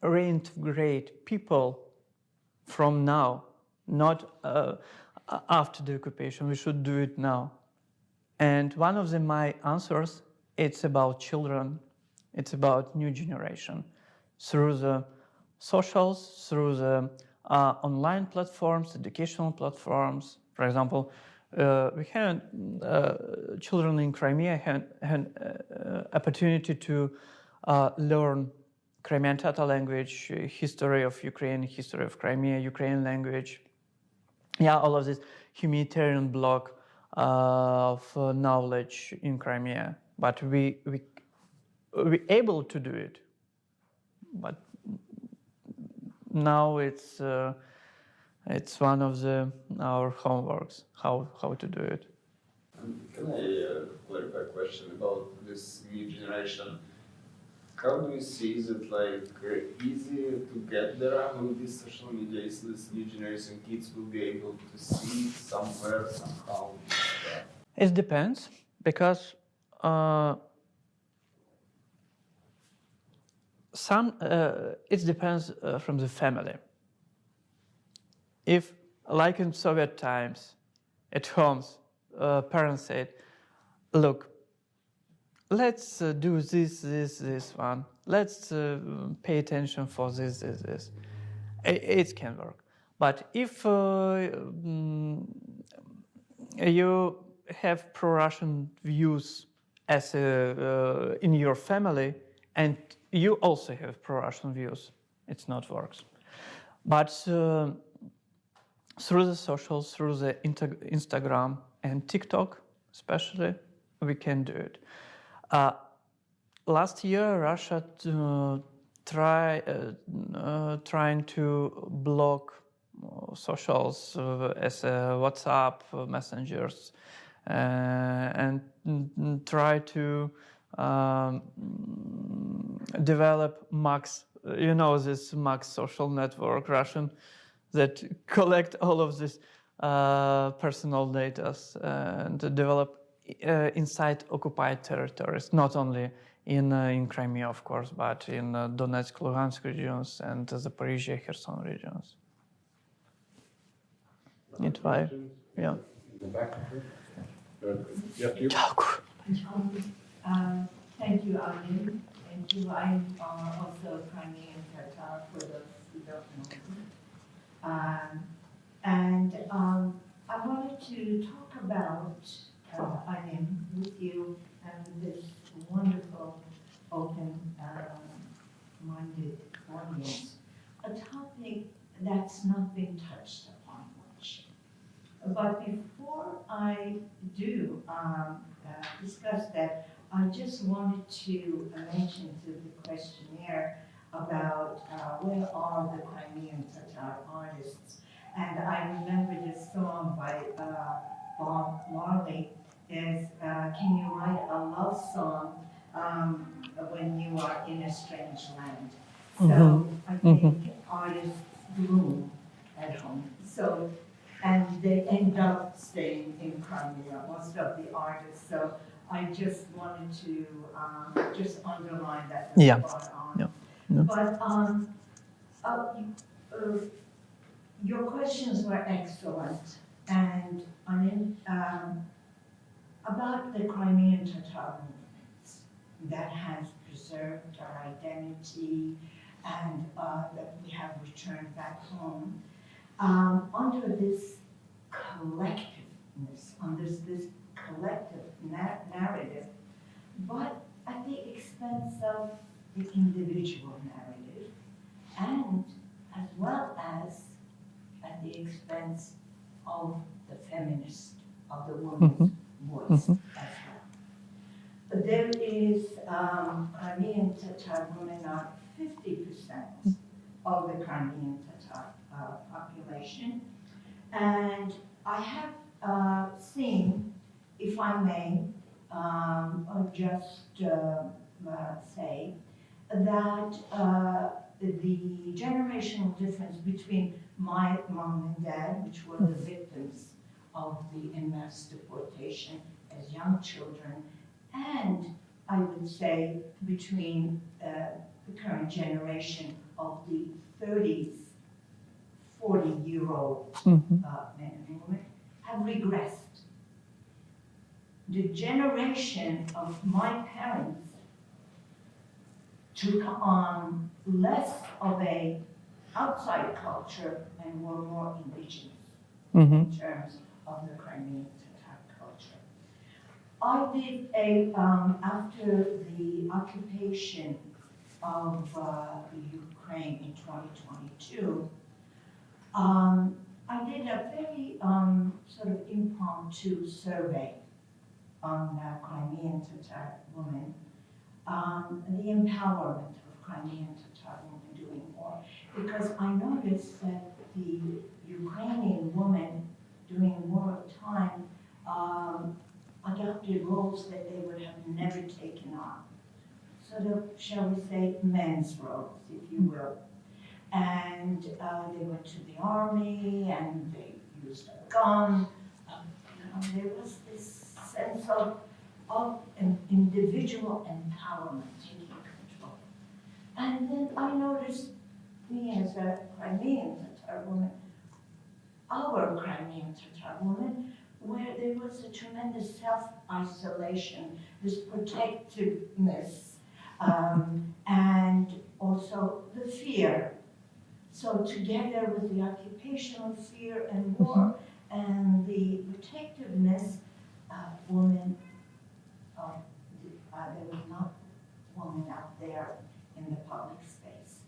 Speaker 2: reintegrate people from now, not after the occupation. We should do it now. And one of my answers, it's about children. It's about new generation. Through the socials, through the online platforms, educational platforms. For example, we had children in Crimea had opportunity to learn Crimean Tatar language, history of Ukraine, history of Crimea, Ukrainian language. Yeah, all of this humanitarian block of knowledge in Crimea. But we able to do it. But now it's one of our homeworks, how to do it.
Speaker 5: Can I clarify a question about this new generation? How do you see, is it like easy to get there with this social media? Is this new generation kids will be able to see somewhere, somehow?
Speaker 2: It depends, because it depends from the family. If, like in Soviet times, at homes, parents said, look, let's do this one. Let's pay attention for this. It can work. But if you have pro-Russian views as in your family, and you also have pro-Russian views, it's not works. But through the socials, through the Instagram and TikTok especially, we can do it. Last year, Russia trying to block socials as WhatsApp messengers and try to develop Max. You know this Max social network, Russian, that collect all of this personal data and develop inside occupied territories, not only in Crimea, of course, but in Donetsk, Luhansk regions and the Zaporizhia, Kherson regions. Yeah.
Speaker 1: In the back. Yes, you.
Speaker 3: Thank you, Alim. Thank you. I'm also Crimean Tatar, for those who don't know. I wanted to talk about Alim with you and this wonderful, open-minded audience. A topic that's not been touched upon much. But before I do discuss that, I just wanted to mention to the questionnaire about where are the Crimean Tatar artists. And I remember this song by Bob Marley is, can you write a love song when you are in a strange land? So I think artists bloom at home. So, and they end up staying in Crimea, most of the artists. So I just wanted to just underline that.
Speaker 2: Yeah.
Speaker 3: But your questions were excellent, and about the Crimean Tatar movements that has preserved our identity and that we have returned back home under this collectiveness, under this collective narrative, but at the expense of the individual narrative, and as well as at the expense of the feminist, of the woman's voice as well. But there is Crimean Tatar women are 50% of the Crimean Tatar population, and I have seen, if I may, just say that the generational difference between my mom and dad, which were the victims of the en masse deportation as young children, and I would say between the current generation of the 30s, 40-year-old men and women, have regressed. The generation of my parents took on less of a outside culture and were more indigenous in terms of the Crimean Tatar culture. I did after the occupation of Ukraine in 2022, I did a very sort of impromptu survey on Crimean Tatar women, the empowerment of Crimean Tatar women doing more. Because I noticed that the Ukrainian women during wartime roles that they would have never taken on. Sort of, shall we say, men's roles, if you will. And they went to the army, and they used a gun. There was this sense of an individual empowerment, taking control. And then I noticed, me as a Crimean Tatar woman, our Crimean Tatar woman, where there was a tremendous self-isolation, this protectiveness, and also the fear. So together with the occupational fear and war and the protectiveness, women, there was not women out there in the public space.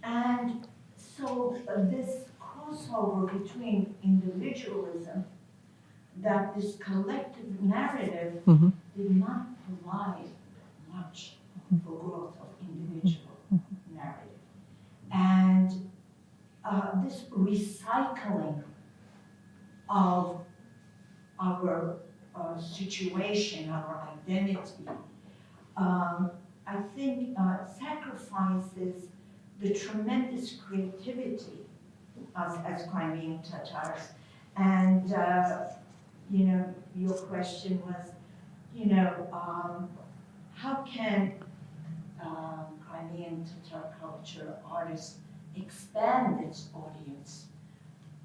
Speaker 3: And so this crossover between individualism, that this collective narrative did not provide much for growth of individual narrative. And this recycling of our situation, our identity, I think sacrifices the tremendous creativity as Crimean Tatars. And, you know, your question was, you know, how can Crimean Tatar culture artists expand its audience?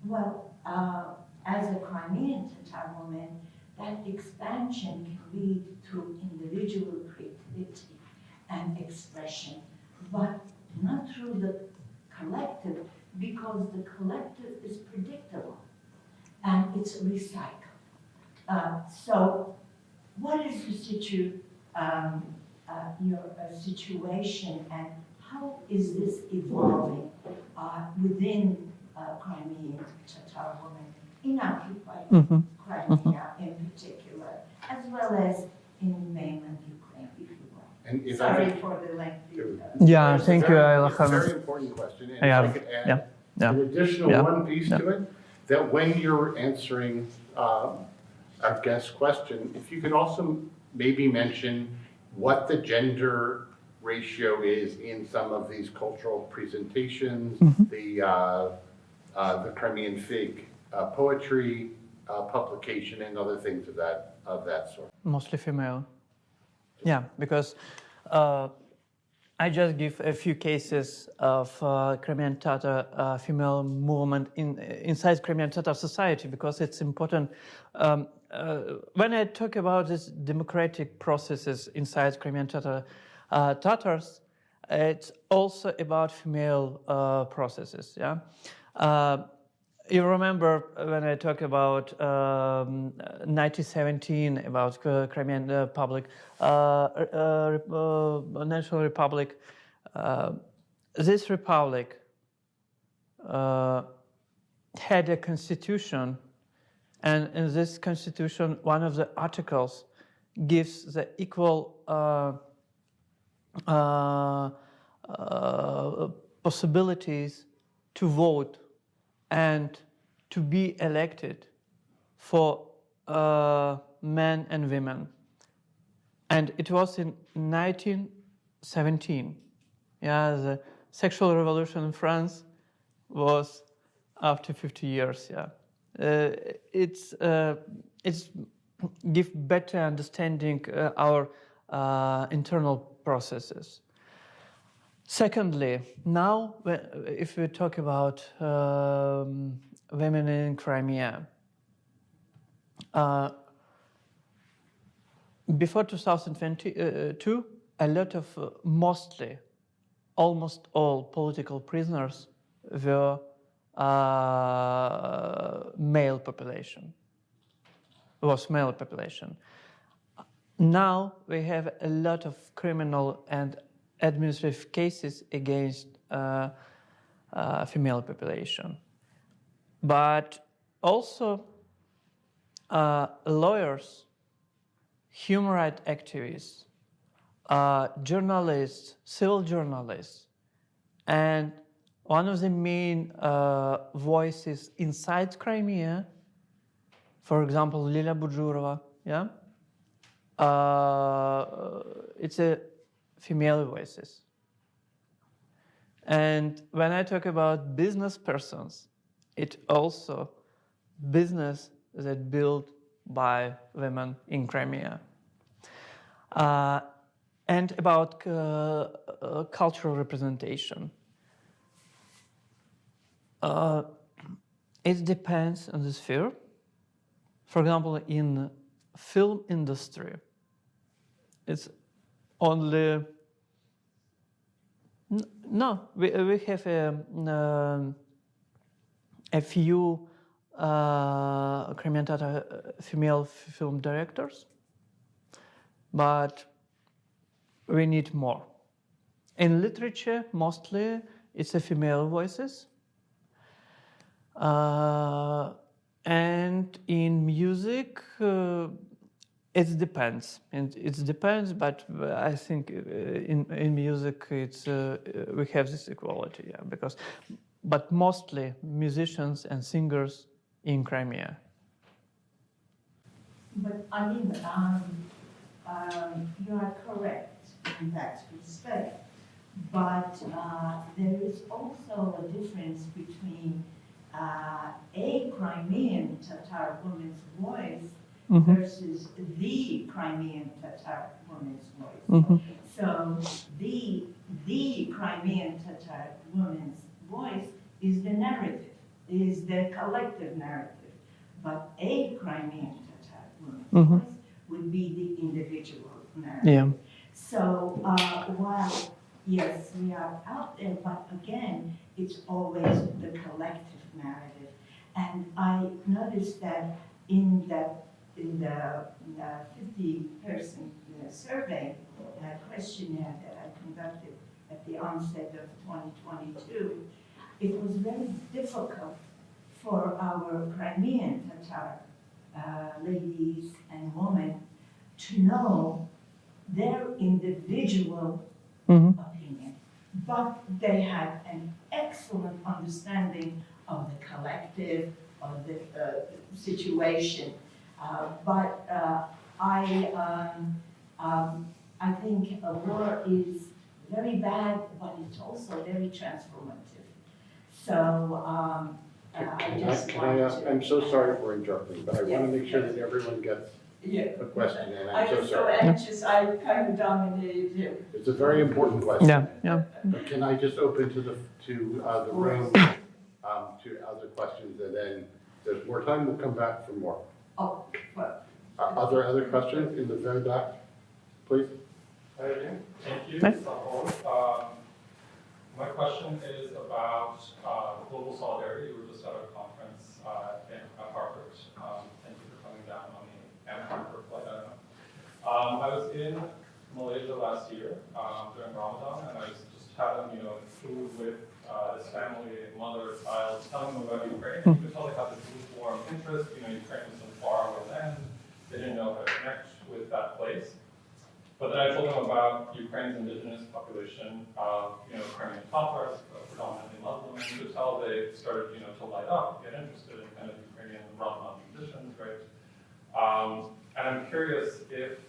Speaker 3: Well, as a Crimean Tatar woman, that expansion can be through individual creativity and expression, but not through the collective, because the collective is predictable and it's recycled. So, what is your situation, and how is this evolving within Crimean Tatar women in occupied Crimea in particular, as well as in mainland Ukraine, if you will?
Speaker 1: And if
Speaker 3: Sorry for the lengthy.
Speaker 2: Yeah,
Speaker 1: It's a
Speaker 2: thank you,
Speaker 1: very- It's a
Speaker 2: Alejandro.
Speaker 1: very important question, and
Speaker 2: Yeah,
Speaker 1: if I could add
Speaker 2: yeah,
Speaker 1: an additional
Speaker 2: yeah,
Speaker 1: one piece
Speaker 2: yeah.
Speaker 1: to it, that when you're answering our guest question, if you could also maybe mention what the gender ratio is in some of these cultural presentations, the Crimean fig poetry publication, and other things of that sort.
Speaker 2: Mostly female. Yeah, because I just give a few cases of Crimean Tatar female movement inside Crimean Tatar society, because it's important. When I talk about these democratic processes inside Crimean Tatars, it's also about female processes. Yeah. You remember when I talk about 1917, about Crimean National Republic. This republic had a constitution, and in this constitution, one of the articles gives the equal possibilities to vote and to be elected for men and women. And it was in 1917. Yeah, the sexual revolution in France was after 50 years. Yeah, it's give better understanding our internal processes. Secondly, now if we talk about women in Crimea, before 2022, a lot of almost all political prisoners were male population. Now we have a lot of criminal and administrative cases against female population, but also lawyers, human rights activists, journalists, civil journalists, and one of the main voices inside Crimea, for example, Lila Bujurova, yeah, it's a female voices. And when I talk about business persons, it also business that built by women in Crimea. And about cultural representation. It depends on the sphere. For example, in film industry, it's only we have a few Crimean Tatar female film directors, but we need more. In literature, mostly it's a female voices. And in music, it depends. And it depends, but I think in music, it's we have this equality, yeah, but mostly musicians and singers in Crimea.
Speaker 3: But Alim, you are correct in that respect, but there is also a difference between a Crimean Tatar woman's voice versus the Crimean Tatar woman's voice. So the Crimean Tatar woman's voice is the narrative, is the collective narrative, but a Crimean Tatar woman's voice would be the individual narrative.
Speaker 2: Yeah.
Speaker 3: So while, yes, we are out there, but again, it's always the collective narrative. And I noticed that in the 50-person survey questionnaire that I conducted at the onset of 2022, it was very difficult for our Crimean Tatar ladies and women to know their individual opinion, but they had an excellent understanding of the collective, of the situation. But I think a war is very bad, but it's also very transformative. So I just
Speaker 1: Can I ask, I'm so sorry for interrupting, but I want to make sure that everyone gets a question, and I'm so sorry.
Speaker 3: I was so anxious, I kind of dominated you.
Speaker 1: It's a very important question.
Speaker 2: Yeah.
Speaker 1: But can I just open to the room to other questions, and then if there's more time, we'll come back for more.
Speaker 3: Oh, well.
Speaker 1: Are there other questions in the very back, please?
Speaker 4: Hi again. Thank you.
Speaker 2: Hi.
Speaker 4: My question is about global solidarity. We were just at a conference at Harvard. Thank you for coming down on the Harvard flight. I don't know. I was in Malaysia last year during Ramadan, and I just had them, food with this family, mother, child, telling them about Ukraine. You could tell they had this lukewarm interest. Ukraine was some faraway land. They didn't know how to connect with that place. But then I told them about Ukraine's indigenous population, Crimean Tatars, predominantly Muslim, and you could tell they started, to light up, get interested in kind of Ukrainian Razom traditions, right? And I'm curious if,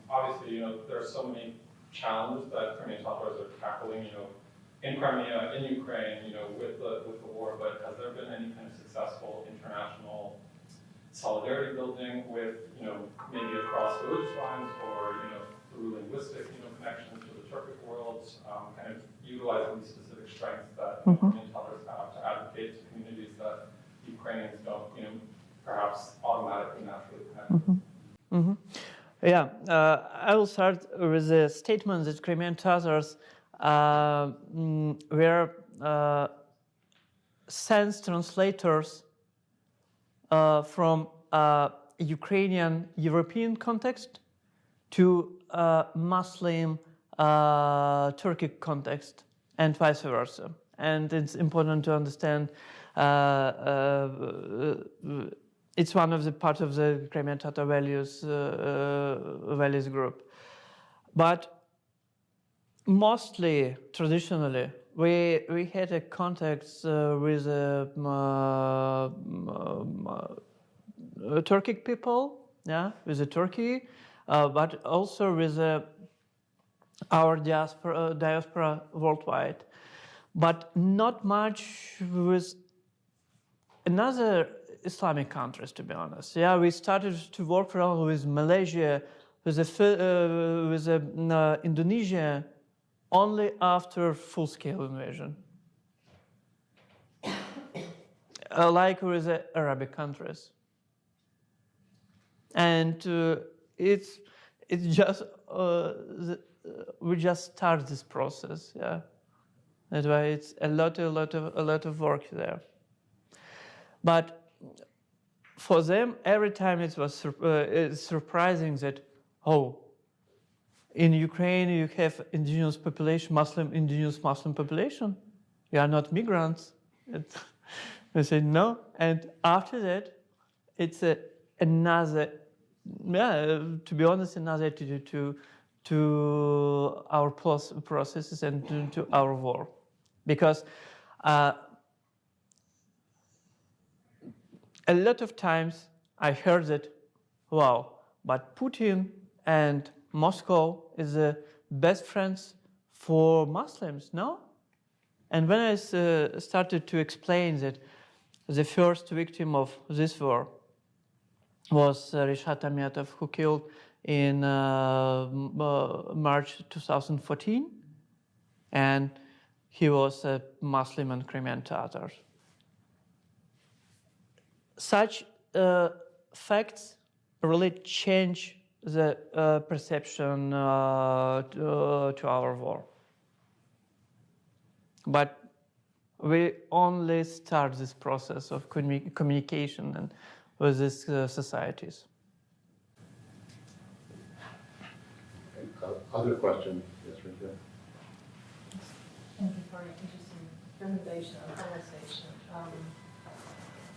Speaker 4: obviously, there are so many challenges that Crimean Tatars are tackling, in Crimea, in Ukraine, with the war, but has there been any kind of successful international solidarity building with, maybe across religious lines or, through linguistic, connections to the Turkic world, kind of utilizing these specific strengths that Crimean Tatars have to advocate to communities that Ukrainians don't, perhaps automatically, naturally connect with.
Speaker 2: Yeah, I will start with the statement that Crimean Tatars were sense translators from Ukrainian European context to Muslim Turkic context and vice versa. And it's important to understand it's one of the part of the Crimean Tatar values group. But mostly, traditionally, we had a contact with Turkic people, with the Turkey, but also with our diaspora worldwide, but not much with another Islamic countries, to be honest. Yeah, we started to work with Malaysia, with Indonesia, only after full-scale invasion. Like with the Arabic countries. And it's just, we just start this process, yeah. That's why it's a lot of work there. But for them, every time it was it's surprising that, oh, in Ukraine you have indigenous population, indigenous Muslim population. You are not migrants. They say no, and after that, it's another, to be honest, another attitude to our processes and to our war, because a lot of times I heard that, wow, but Putin and Moscow is the best friends for Muslims, no? And when I started to explain that the first victim of this war was Rishat Ametov, who killed in March 2014, and he was a Muslim and Crimean Tatar. Such facts really change the perception to our war. But we only start this process of communication and with these societies.
Speaker 1: Other questions? Yes, right there.
Speaker 6: Thank you for an interesting presentation and conversation.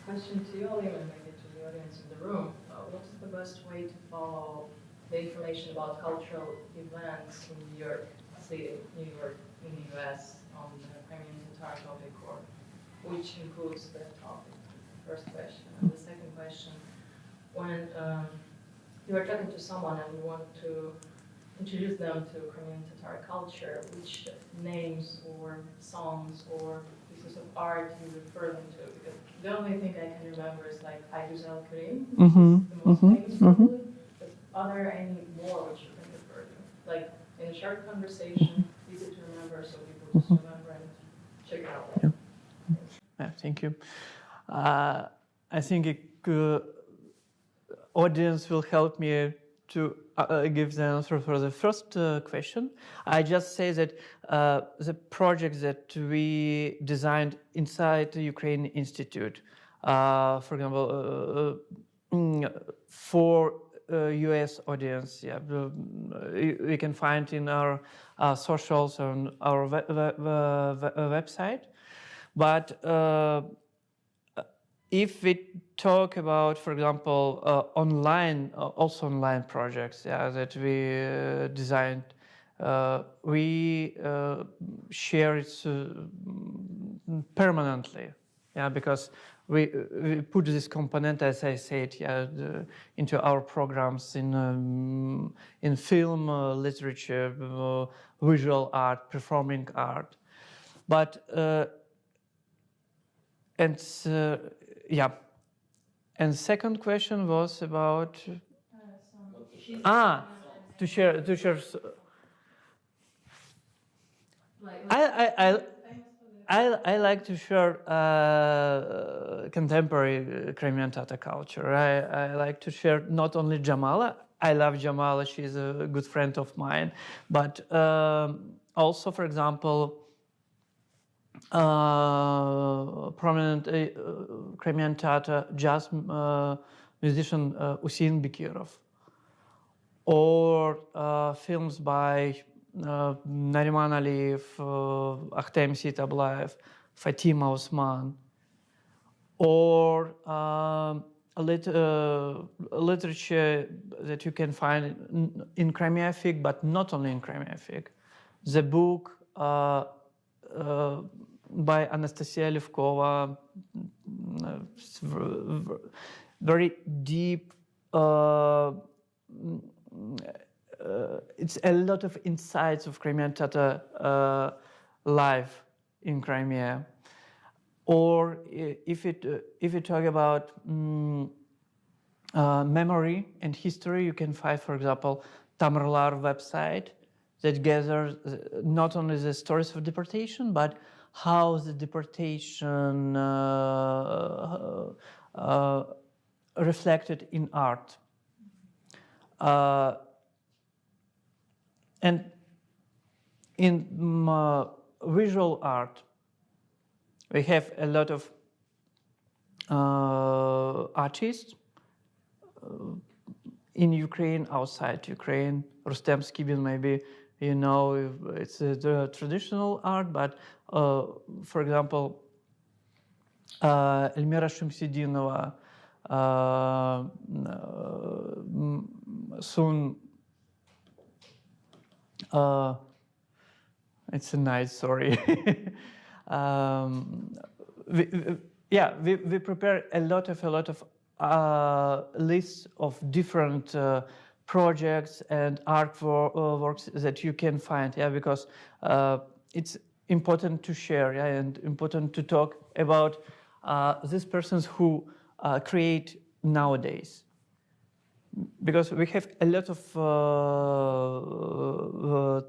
Speaker 6: Question to you, Alim, and maybe to the audience in the room. What's the best way to follow the information about cultural events in New York City, New York, in the US, on the Crimean Tatar topic, or which includes that topic? First question. And the second question, when you are talking to someone and you want to introduce them to Crimean Tatar culture, which names or songs or pieces of art you refer them to? Because the only thing I can remember is like Hayduz al-Karim, the most famous probably. But are there any more which you can refer to? Like in a short conversation, easy to remember, so people just remember and check it out later.
Speaker 2: Yeah, thank you. I think audience will help me to give the answer for the first question. I just say that the project that we designed inside the Ukrainian Institute, for example, for US audience, yeah, we can find in our socials on our website. But if we talk about, for example, also online projects, yeah, that we designed, we share it permanently, yeah, because we put this component, as I said, yeah, into our programs in film, literature, visual art, performing art, but. Yeah, and second question was about to share. I like to share contemporary Crimean Tatar culture. I like to share not only Jamala. I love Jamala. She's a good friend of mine, but also, for example. Prominent Crimean Tatar jazz musician Usin Bekirov, or films by Nariman Aliyev, Akhtem Sitablayev, Fatima Osman, or literature that you can find in Crimea Fig, but not only in Crimea Fig. The book by Anastasia Levkova, very deep it's a lot of insights of Crimean Tatar life in Crimea. Or if you talk about memory and history, you can find, for example, Tamerlar website that gathers not only the stories of deportation, but how the deportation reflected in art. And in visual art, we have a lot of artists in Ukraine, outside Ukraine. Rustem Skibin, maybe you know, it's the traditional art, but for example, Elmira Shumsidinova, soon, it's a nice story. We prepare a lot of lists of different projects and artworks that you can find, because it's important to share, and important to talk about these persons who create nowadays. Because we have a lot of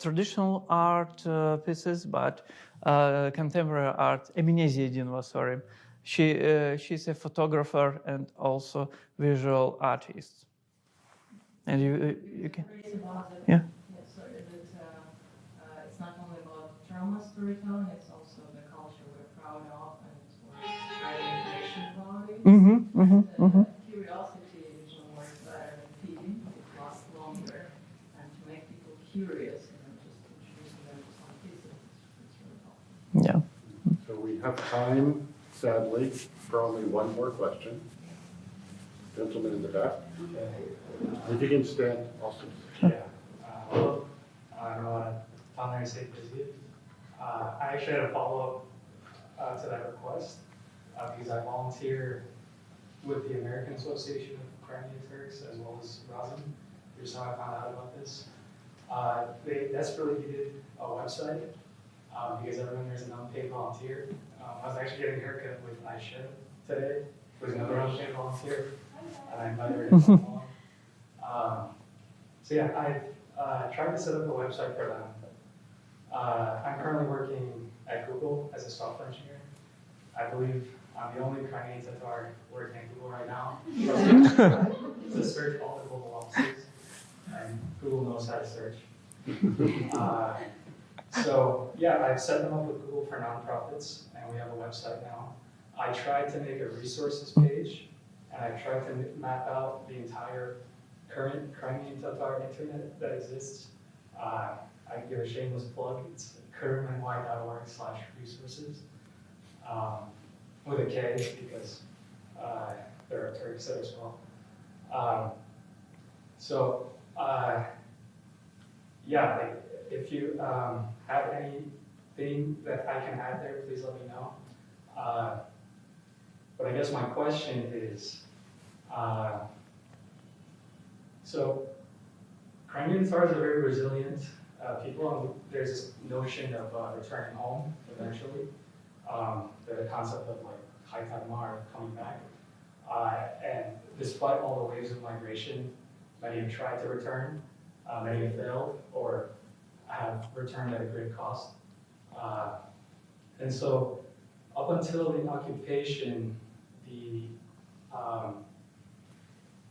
Speaker 2: traditional art pieces, but contemporary art. Emine Zedinova, sorry, she's a photographer and also visual artist. And you can, yeah.
Speaker 6: Sorry, that it's not only about trauma storytelling; it's also the culture we're proud of and we're spreading information about it. Curiosity usually works better than feeding; it lasts longer, and to make people curious and not just introducing them to some pieces, it's really helpful.
Speaker 2: Yeah.
Speaker 1: So we have time, sadly, for only one more question. Gentleman in the back. If you can stand also.
Speaker 7: Hello, I'm Tanner Sekizit. I actually had a follow-up to that request because I volunteer with the American Association of Crimean Turks as well as Razom. Here's how I found out about this. They desperately needed a website because everyone there's an unpaid volunteer. I was actually getting a haircut with Aisha today, who's another unpaid volunteer, and I invited her to come along. So yeah, I've tried to set up a website for them. I'm currently working at Google as a software engineer. I believe I'm the only Crimean Tatar working at Google right now. To search all the global offices, and Google knows how to search. So yeah, I've set them up with Google for nonprofits, and we have a website now. I tried to make a resources page, and I've tried to map out the entire current Crimean Tatar internet that exists. I can give a shameless plug. It's curmeany.org/resources with a K because there are Turks there as well. If you have anything that I can add there, please let me know. But I guess my question is, so Crimean Tatars are very resilient people, and there's this notion of returning home eventually. The concept of like Haitamar coming back. And despite all the waves of migration, many have tried to return, many have failed or have returned at a great cost. And so up until the occupation,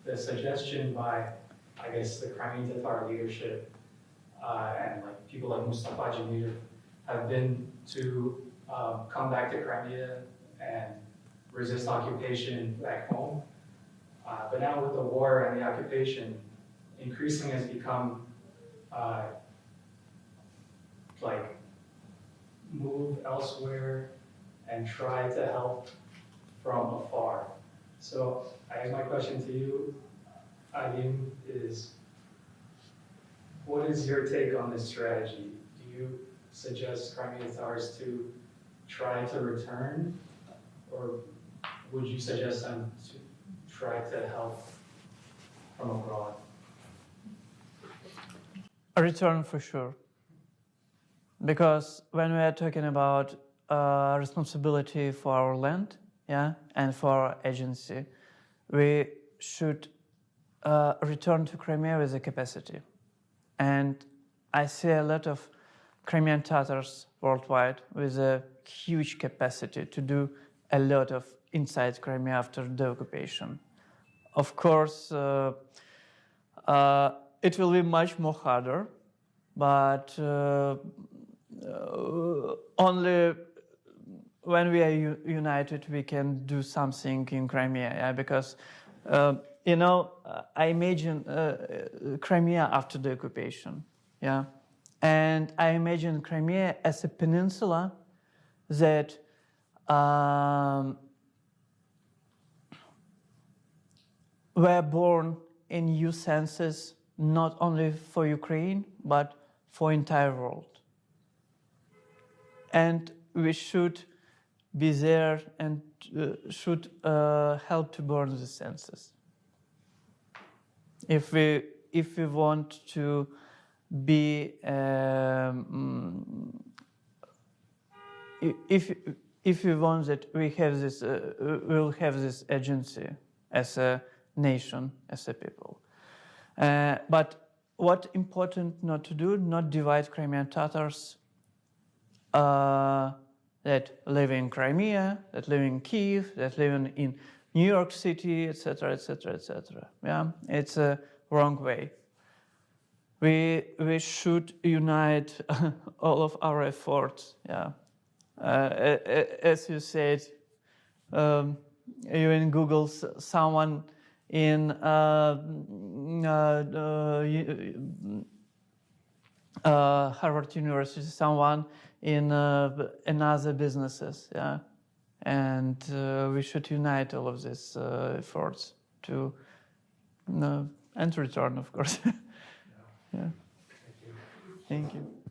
Speaker 7: the suggestion by, I guess, the Crimean Tatar leadership and like people like Mustafa Jamir have been to come back to Crimea and resist occupation back home. But now with the war and the occupation, increasingly has become like move elsewhere and try to help from afar. So I guess my question to you, Alim, is what is your take on this strategy? Do you suggest Crimean Tatars to try to return, or would you suggest them to try to help from abroad?
Speaker 2: A return for sure. Because when we are talking about responsibility for our land, yeah, and for our agency, we should return to Crimea with a capacity. And I see a lot of Crimean Tatars worldwide with a huge capacity to do a lot of inside Crimea after the occupation. Of course, it will be much more harder, but only when we are united we can do something in Crimea, yeah? Because I imagine Crimea after the occupation, yeah, and I imagine Crimea as a peninsula that were born in new senses, not only for Ukraine but for entire world. And we should be there and should help to burn the senses. If we want to be if we want that we have this we'll have this agency as a nation, as a people. But what important not to do, not divide Crimean Tatars that live in Crimea, that live in Kiev, that live in New York City, etc., etc., etc. Yeah, it's a wrong way. We should unite all of our efforts. Yeah, as you said, you in Google someone in Harvard University, someone in another businesses, yeah, and we should unite all of these efforts to and return, of course. Yeah.
Speaker 7: Thank you.
Speaker 2: Thank you.